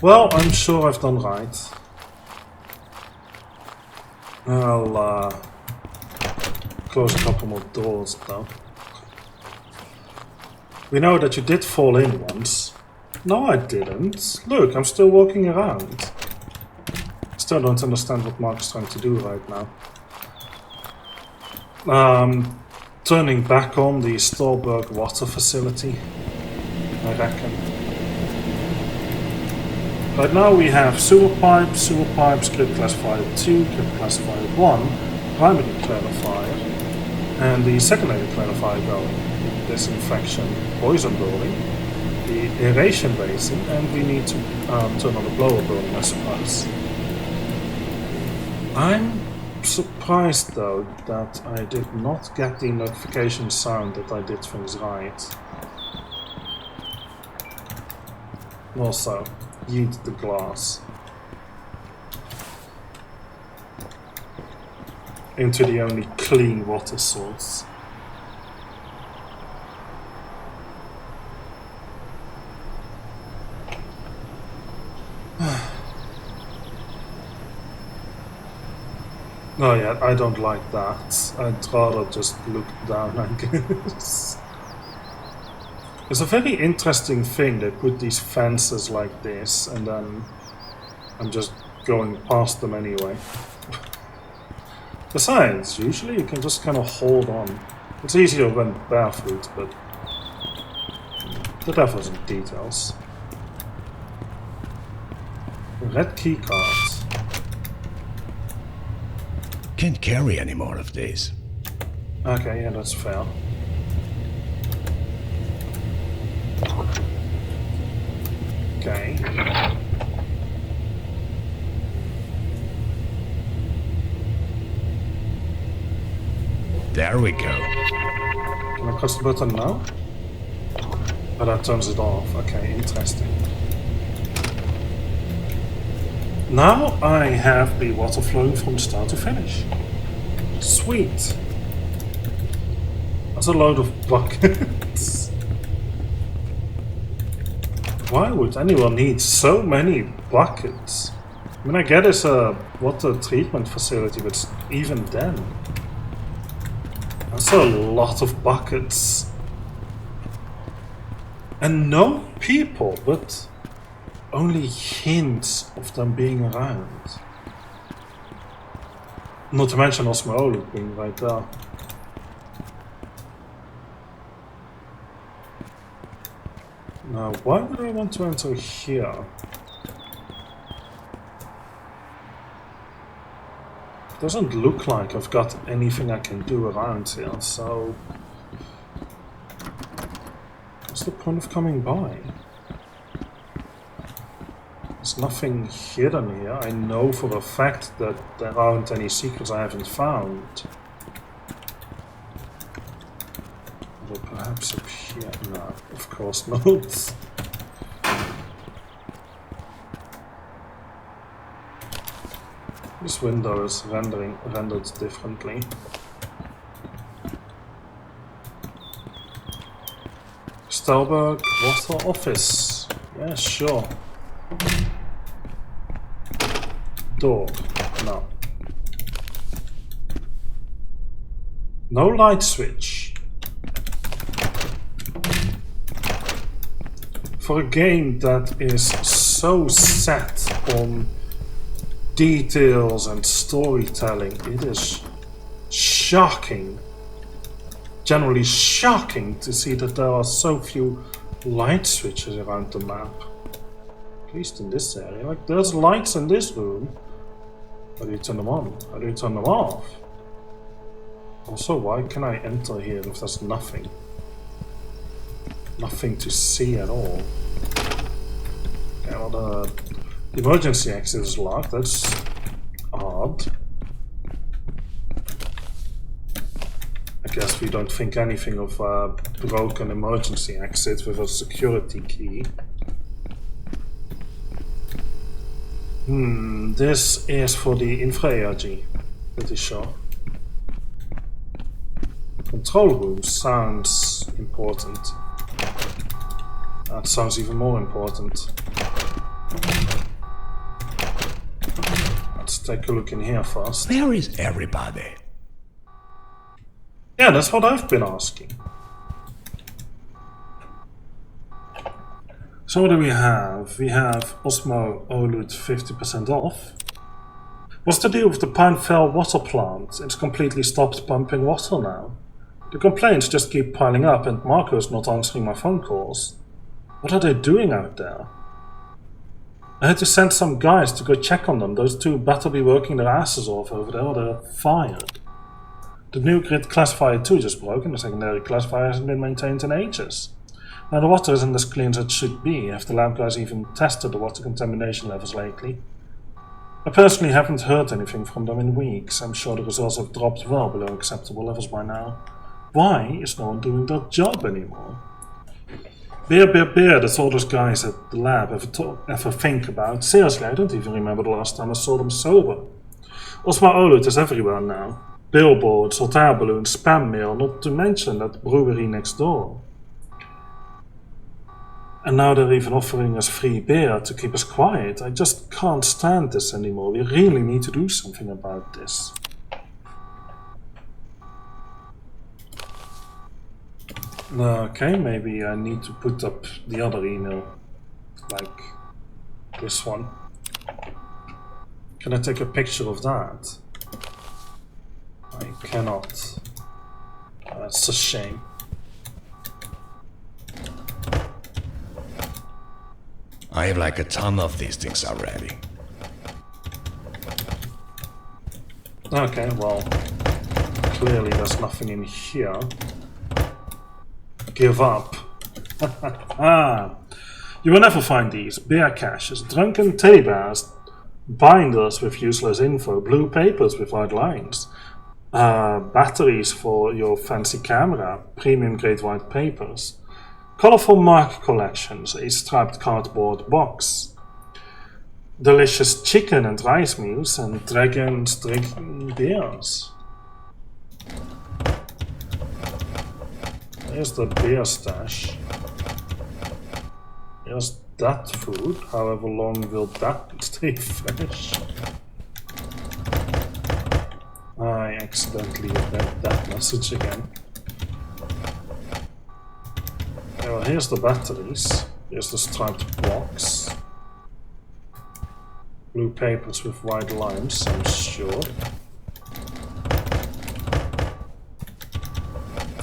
Well, I'm sure I've done right. I'll close a couple more doors though. We know that you did fall in once. No, I didn't. Look, I'm still walking around. Still don't understand what Mark is trying to do right now. Turning back on the Stolberg water facility, I reckon. Right now we have sewer pipes, grid classifier 2, grid classifier 1, primary clarifier, and the secondary clarifier going. Disinfection, poison burning, the aeration basin, and we need to turn on the blower burning, I suppose. I'm surprised though that I did not get the notification sound that I did things right. Also, yeet the glass into the only clean water source. Oh yeah, I don't like that. I'd rather just look down, I guess. It's a very interesting thing. They put these fences like this, and then I'm just going past them anyway. Besides, usually you can just kind of hold on. It's easier when barefoot, but the devil's in details. Red key cards. Can't carry any more of these. Okay, yeah, that's fair. There we go. Can I press the button now? Oh, that turns it off. Okay, interesting. Now I have the water flowing from start to finish. Sweet. That's a load of buckets. Why would anyone need so many buckets? I mean, I get it's a water treatment facility, but even then, that's a lot of buckets. And no people, but only hints of them being around. Not to mention Osmo being right there. Now, why would I want to enter here? Doesn't look like I've got anything I can do around here, so what's the point of coming by? There's nothing hidden here. I know for a fact that there aren't any secrets I haven't found. Or perhaps up here? No, of course not. This window is rendered differently. Stelberg Water Office. Yeah, sure. Door. No. No light switch. For a game that is so set on details and storytelling, it is shocking, generally shocking to see that there are so few light switches around the map. At least in this area. Like, there's lights in this room. How do you turn them on? How do you turn them off? Also, why can I enter here if there's nothing? Nothing to see at all. Okay, well, the emergency exit is locked. That's odd. I guess we don't think anything of a broken emergency exit with a security key. This is for the infra ARG, pretty sure. Control room sounds important. That sounds even more important. Let's take a look in here first. Where is everybody? Yeah, that's what I've been asking. So what do we have? We have Osmo Olut 50% off. What's the deal with the Pine Fell water plant? It's completely stopped pumping water now. The complaints just keep piling up and Marco's not answering my phone calls. What are they doing out there? I had to send some guys to go check on them. Those two better be working their asses off over there or they're fired. The new grid classifier 2 just broke and the secondary classifier hasn't been maintained in ages. Now the water isn't as clean as it should be. Have the lab guys even tested the water contamination levels lately? I personally haven't heard anything from them in weeks. I'm sure the results have dropped well below acceptable levels by now. Why is no one doing their job anymore? Beer, that's all those guys at the lab ever think about. Seriously, I don't even remember the last time I saw them sober. Osmo Olut is everywhere now. Billboards, hot air balloons, spam mail, not to mention that brewery next door. And now they're even offering us free beer to keep us quiet. I just can't stand this anymore. We really need to do something about this. Okay, maybe I need to put up the other email. Like this one. Can I take a picture of that? I cannot. That's a shame. I have like a ton of these things already. Okay, well, clearly there's nothing in here. Give up. You will never find these. Beer caches, drunken teddy bears, binders with useless info, blue papers without lines. batteries for your fancy camera, premium grade white papers, colorful mark collections, a striped cardboard box, delicious chicken and rice meals, and dragons drinking beers. Here's the beer stash. Here's that food. However long will that stay fresh? I accidentally read that message again. Well, here's the batteries. Here's the striped box. Blue papers with white lines, I'm sure.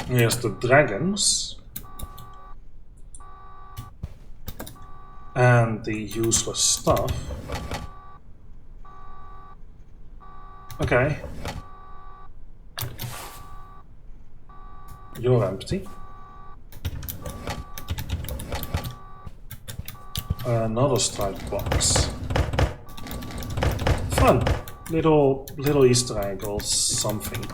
Here's the dragons. And the useless stuff. Okay. You're empty. Another striped box. Fun. Little Easter egg or something.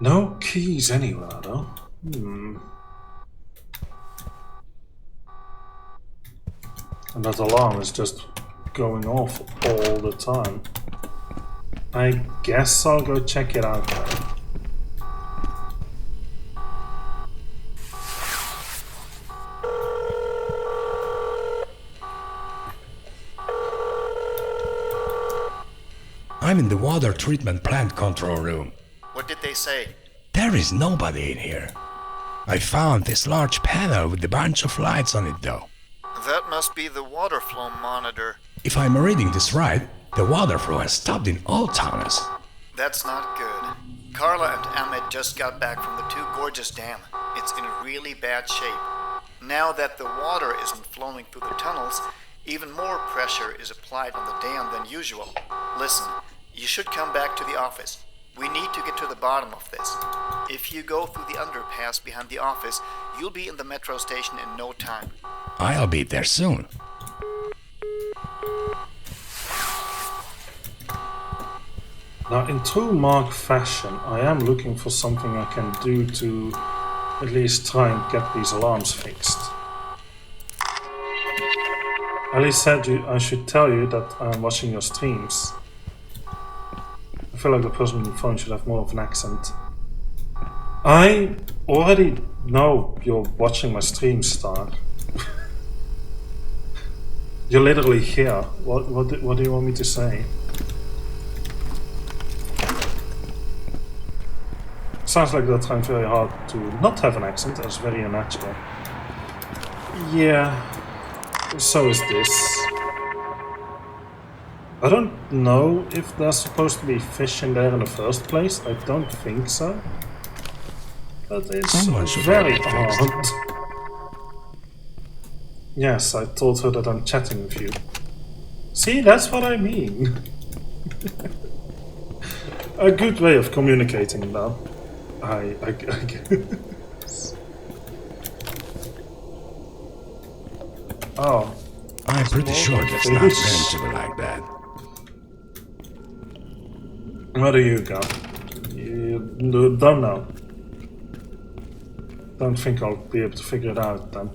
No keys anywhere though. And that alarm is just going off all the time. I guess I'll go check it out then. I'm in the water treatment plant control room. What did they say? There is nobody in here. I found this large panel with a bunch of lights on it though. That must be the water flow monitor. If I'm reading this right, the water flow has stopped in all tunnels. That's not good. Carla and Ahmed just got back from the Two Gorges Dam. It's in really bad shape. Now that the water isn't flowing through the tunnels, even more pressure is applied on the dam than usual. Listen, you should come back to the office. We need to get to the bottom of this. If you go through the underpass behind the office, you'll be in the metro station in no time. I'll be there soon. Now, in true Mark fashion, I am looking for something I can do to at least try and get these alarms fixed. Ali said I should tell you that I'm watching your streams. I feel like the person on the phone should have more of an accent. I already know you're watching my stream, Star. You're literally here. What do you want me to say? Sounds like they're trying very hard to not have an accent. That's very unnatural. Yeah, so is this. I don't know if there's supposed to be fish in there in the first place. I don't think so. But it's very odd. Yes, I told her that I'm chatting with you. See, that's what I mean. A good way of communicating now. I guess. Oh. I'm pretty sure that's not meant to be like that. Where do you go? You don't know. Don't think I'll be able to figure it out then.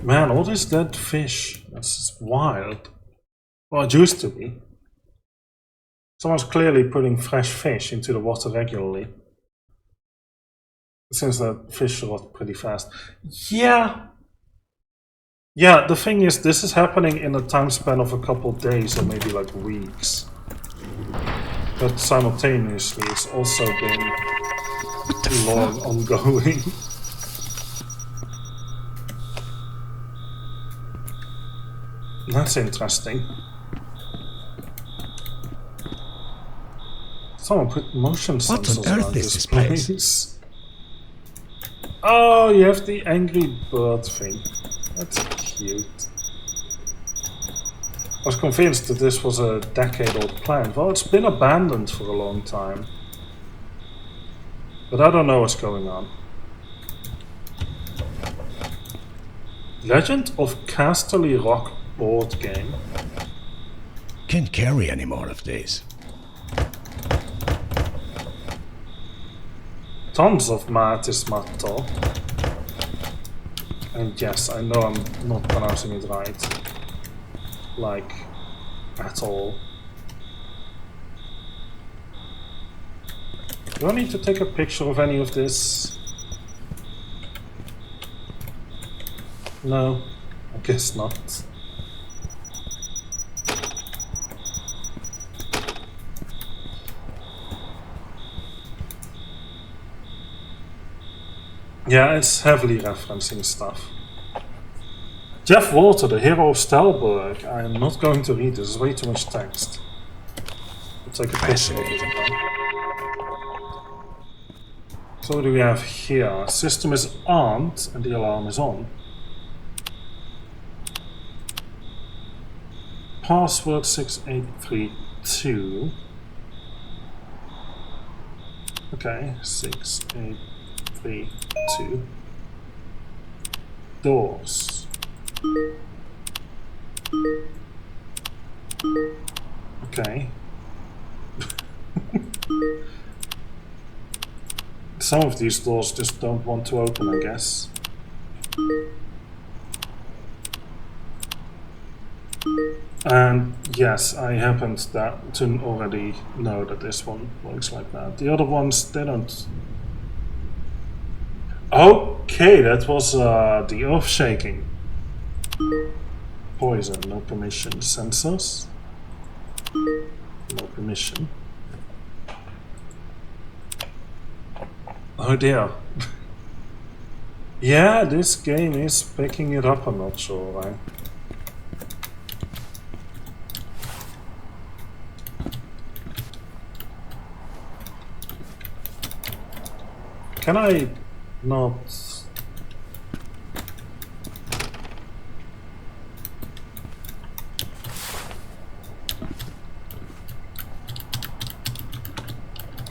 Man, what is that fish? That's wild. Well, it used to be. Someone's clearly putting fresh fish into the water regularly. Since the fish rot pretty fast. Yeah. Yeah, the thing is, this is happening in a time span of a couple of days or maybe like weeks. But simultaneously, it's also been long ongoing. That's interesting. Someone put motion sensors What on earth around is this this place? place. Oh, you have the angry bird thing. That's cute. I was convinced that this was a decade-old plant. Well, it's been abandoned for a long time. But I don't know what's going on. Legend of Casterly Rock board game. can't carry any more of these. Tons of Matis Matto. And yes, I know I'm not pronouncing it right. Like, at all. Do I need to take a picture of any of this? No, I guess not. Yeah, it's heavily referencing stuff. Jeff Walter, the hero of Stelberg. I am not going to read this, it's way too much text. I'll take a picture of it. So what do we have here? System is armed and the alarm is on. Password 6832. Okay, 6832. Doors. Okay. Some of these doors just don't want to open, I guess. And yes, I happened to already know that this one works like that. The other ones, they don't. Okay, that was the earth shaking. Poison, no permission. Sensors? No permission. Oh dear. Yeah, this game is picking it up a notch, alright. Can I not...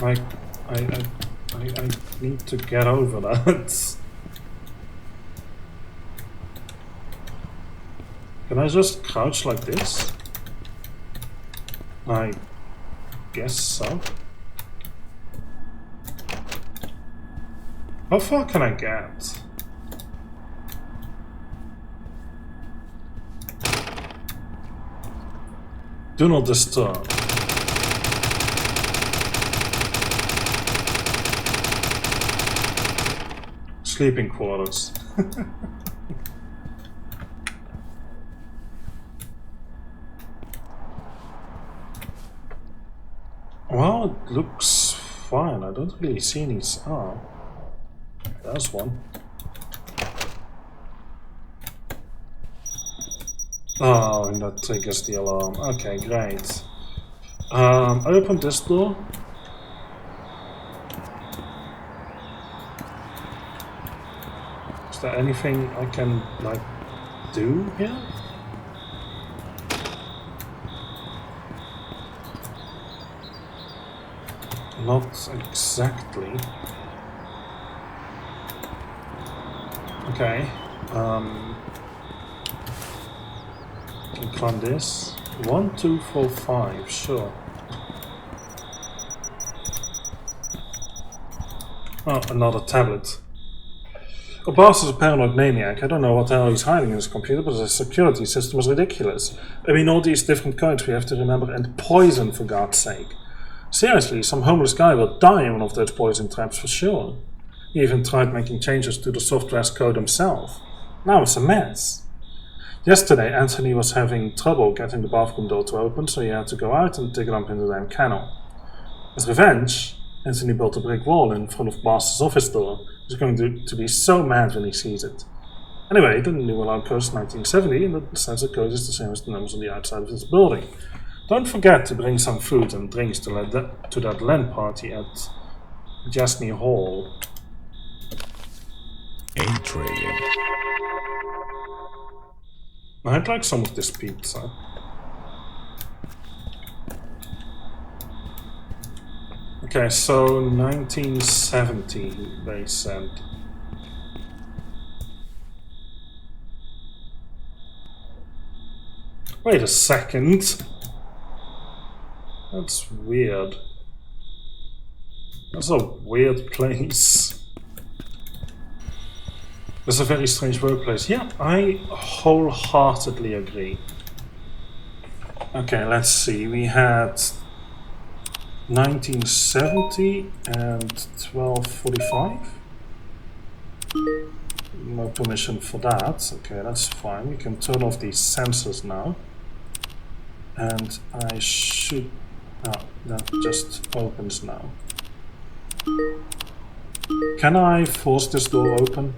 I need to get over that. Can I just crouch like this? I guess so. How far can I get? Do not disturb. Sleeping quarters. Well, it looks fine. I don't really see any. Oh, there's one. Oh, and that triggers the alarm. Okay, great. Open this door. Is there anything I can, like, do here? Not exactly. Okay. Can climb this. 1, 2, 4, 5. Sure. Oh, another tablet. Obas is a paranoid maniac. I don't know what the hell he's hiding in his computer, but his security system is ridiculous. I mean, all these different codes we have to remember, and poison, for God's sake. Seriously, some homeless guy will die in one of those poison traps for sure. He even tried making changes to the software's code himself. Now it's a mess. Yesterday, Anthony was having trouble getting the bathroom door to open, so he had to go out and dig it up in the damn kennel. As revenge, Anthony built a brick wall in front of Bast's office door. He's going to be so mad when he sees it. Anyway, the new alarm code is 1970, and the sensor code is the same as the numbers on the outside of this building. Don't forget to bring some food and drinks to that LAN party at Jasny Hall. 8 trillion. I'd like some of this pizza. Okay, so 1970 they said. Wait a second. That's weird. That's a weird place. It's a very strange workplace. Yeah, I wholeheartedly agree. Okay, let's see. We had 1970 and 1245. No permission for that. Okay, that's fine. We can turn off these sensors now. And I should... Oh, that just opens now. Can I force this door open?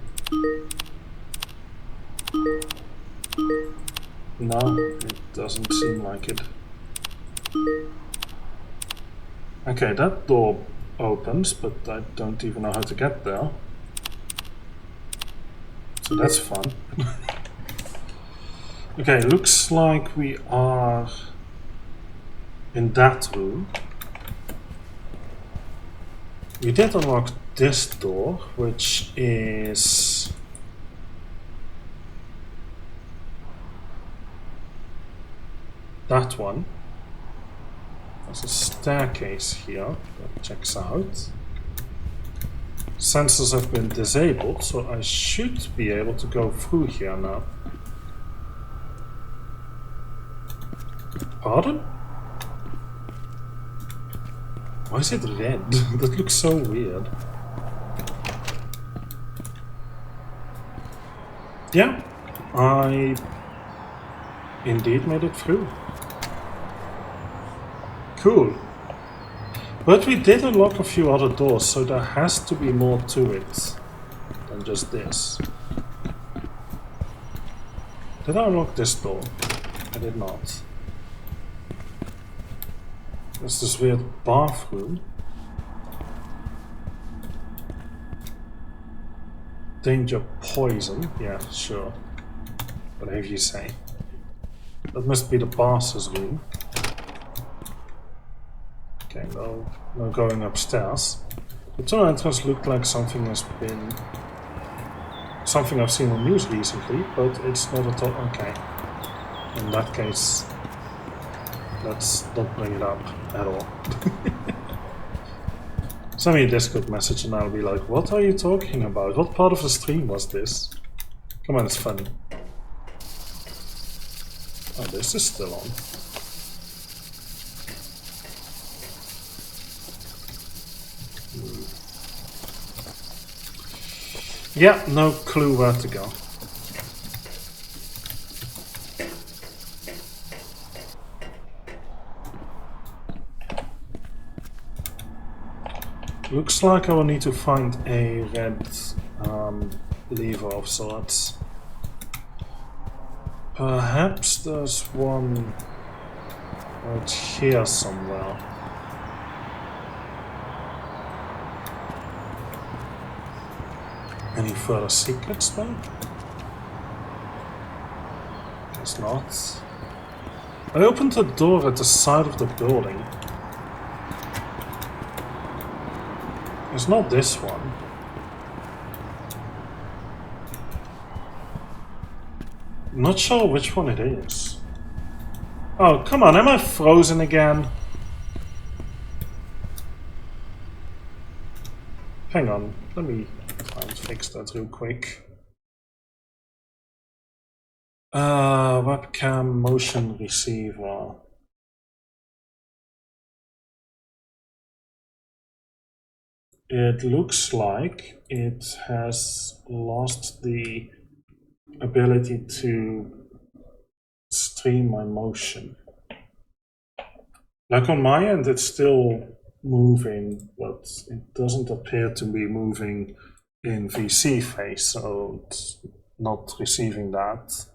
No, it doesn't seem like it. Okay, that door opens, but I don't even know how to get there. So that's fun. Okay, looks like we are in that room. We did unlock this door, which is... that one. There's a staircase here that checks out. Sensors have been disabled, so I should be able to go through here now. Pardon? Why is it red? That looks so weird. Yeah, I indeed made it through. Cool. But we did unlock a few other doors, so there has to be more to it than just this. Did I unlock this door? I did not. There's this weird bathroom. Danger poison. Yeah, sure. Whatever you say. That must be the boss's room. Okay, no going upstairs. The tunnel entrance looked like something has been... something I've seen on news recently, but it's not at all... okay. In that case, let's not bring it up at all. Send me a Discord message and I'll be like, what are you talking about? What part of the stream was this? Come on, it's funny. Oh, this is still on. Yeah, no clue where to go. Looks like I will need to find a red lever of sorts. Perhaps there's one right here somewhere. Any further secrets though? Guess not. I opened the door at the side of the building. It's not this one. Not sure which one it is. Oh, come on, am I frozen again? Hang on, let me try and fix that real quick. Webcam motion receiver. It looks like it has lost the ability to stream my motion. Like on my end, it's still moving, but it doesn't appear to be moving in VC phase, so it's not receiving that.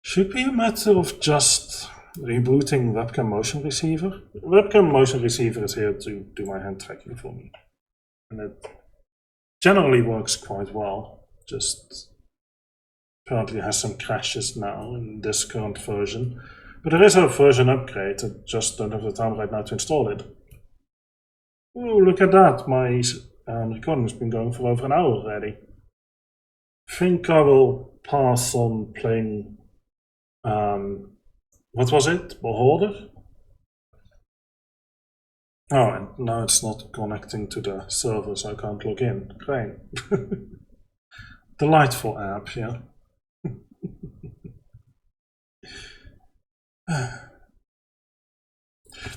Should be a matter of just rebooting webcam motion receiver. Webcam motion receiver is here to do my hand tracking for me. And it generally works quite well, just apparently has some crashes now in this current version. But there is a version upgrade, I just don't have the time right now to install it. Oh, look at that, my recording has been going for over an hour already. I think I will pass on playing, what was it, Beholder? Oh, and now it's not connecting to the server, so I can't log in. Great. Delightful app, yeah.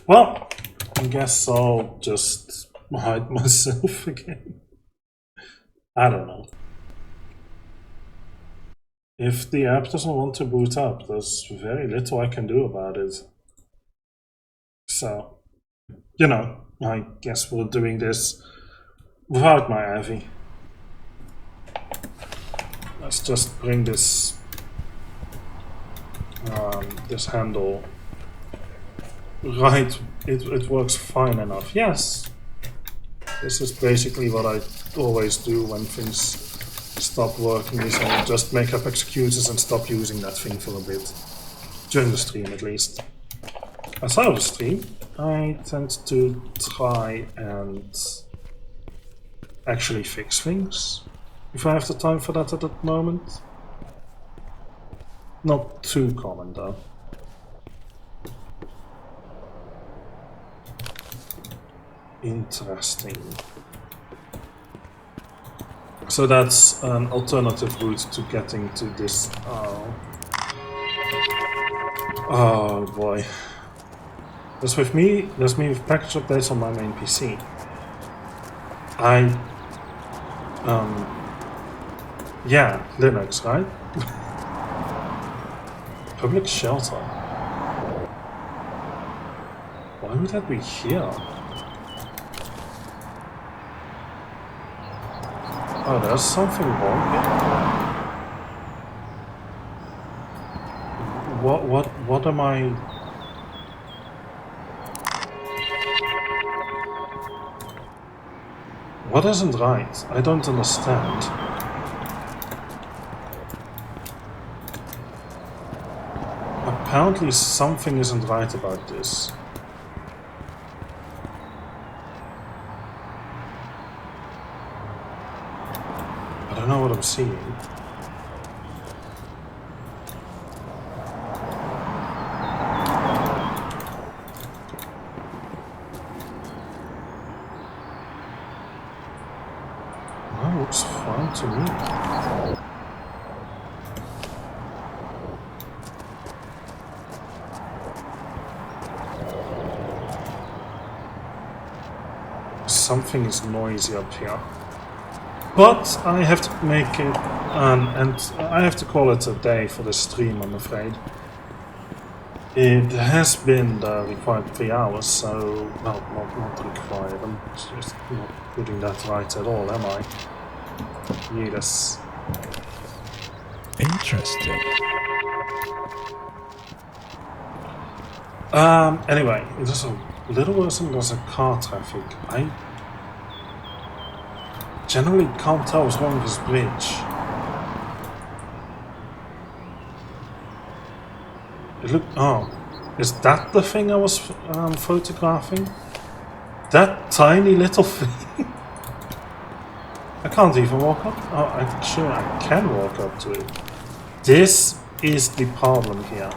Well, I guess I'll just hide myself again. I don't know. If the app doesn't want to boot up, there's very little I can do about it. So, you know, I guess we're doing this without my Avi. Let's just bring this this handle right. It works fine enough. Yes, this is basically what I always do when things stop working. Is I just make up excuses and stop using that thing for a bit during the stream, at least. Outside of the stream, I tend to try and actually fix things if I have the time for that at that moment. Not too common though. Interesting. So that's an alternative route to getting to this. Oh boy. That's with me. That's me with package updates on my main PC. Yeah, Linux, right? Public shelter. Why would that be here? Oh, there's something wrong here. What am I? What isn't right? I don't understand. Apparently something isn't right about this. I don't know what I'm seeing. No, looks fine to me. Something is noisy up here. But I have to make it, and I have to call it a day for the stream, I'm afraid. It has been the required 3 hours, so, well, not required, I'm just not putting that right at all, am I? Yes. Interesting. Anyway, there's a little worse than there's a car traffic. I generally can't tell what's wrong with this bridge. It looked. Oh, is that the thing I was photographing? That tiny little thing? I can't even walk up. Oh, I'm sure I can walk up to it. This is the problem here.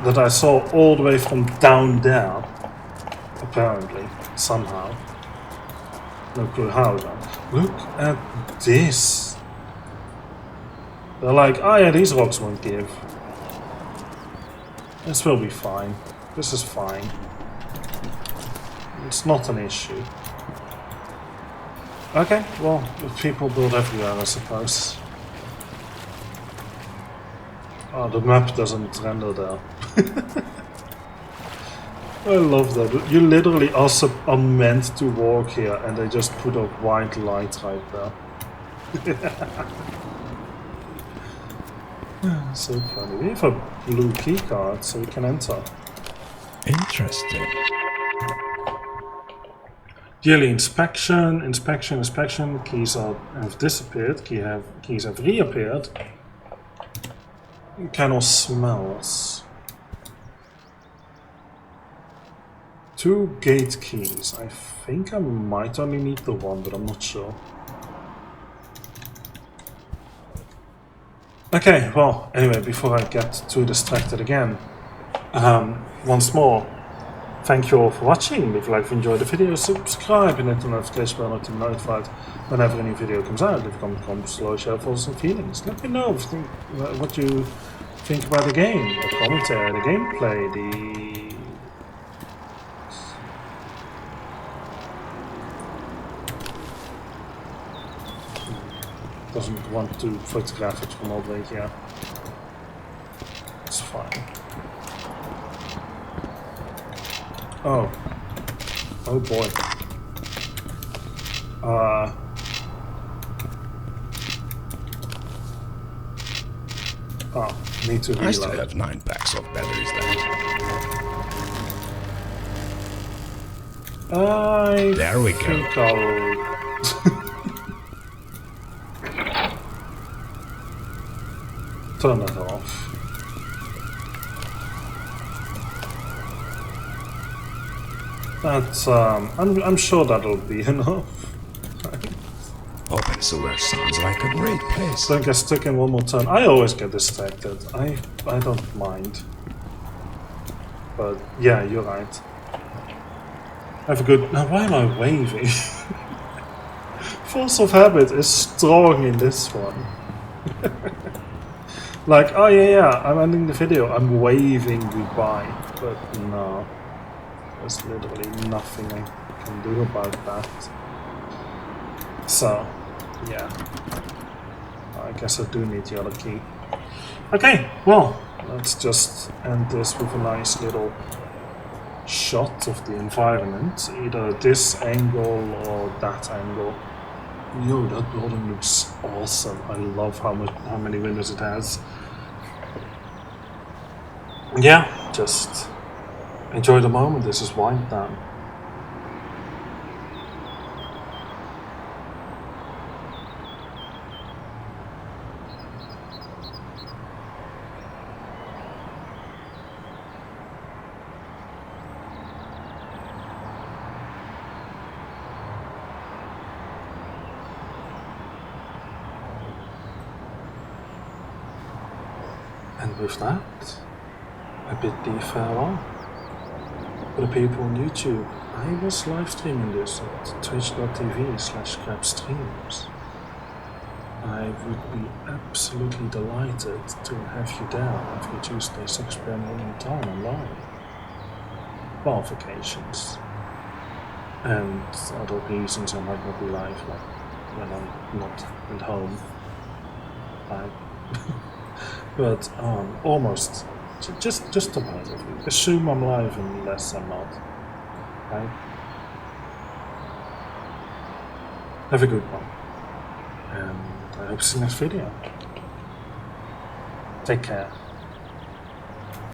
That I saw all the way from down there. Apparently, somehow. No clue how though. Look at this. They're like, oh yeah, these rocks won't give. This will be fine. This is fine. It's not an issue. Okay, well, people build everywhere, I suppose. Oh, the map doesn't render there. I love that. You literally also are meant to walk here and they just put a white light right there. So funny. We have a blue key card so we can enter. Interesting. Yearly inspection, inspection. Keys have disappeared. Keys have reappeared. Cannot smells. 2 gate keys. I think I might only need the one, but I'm not sure. Okay, well, anyway, before I get too distracted again, once more, thank you all for watching. If you like to enjoy the video, subscribe and hit the notification bell to be notified whenever a new video comes out. If you comments below, share thoughts and feelings. Let me know what you think about the game, the commentary, the gameplay, doesn't want to photograph it from all the way here. It's fine. Oh. Oh boy. Oh, need to reload. I still have 9 packs of batteries left. There we go. Think I'll turn that off. That's I'm sure that'll be enough. Open sewer sounds like a great place. Don't get stuck in one more turn. I always get distracted. I don't mind. But yeah, you're right. Have a good. Now why am I waving? Force of habit is strong in this one. Like, oh yeah, I'm ending the video. I'm waving goodbye, but no. There's literally nothing I can do about that. So, yeah. I guess I do need the other key. Okay, well, let's just end this with a nice little shot of the environment. Either this angle or that angle. Yo, that building looks awesome. I love how many windows it has. Yeah, just enjoy the moment. This is wind down. And with that, I bid thee farewell. For the people on YouTube, I was live streaming this at twitch.tv/grabstreams. I would be absolutely delighted to have you there every Tuesday 6 PM London time online. Bar vacations. And other reasons I might not be live, like when I'm not at home. But almost, just about it. Assume I'm live unless I'm not. Right? Have a good one. And I hope to see you next video. Take care.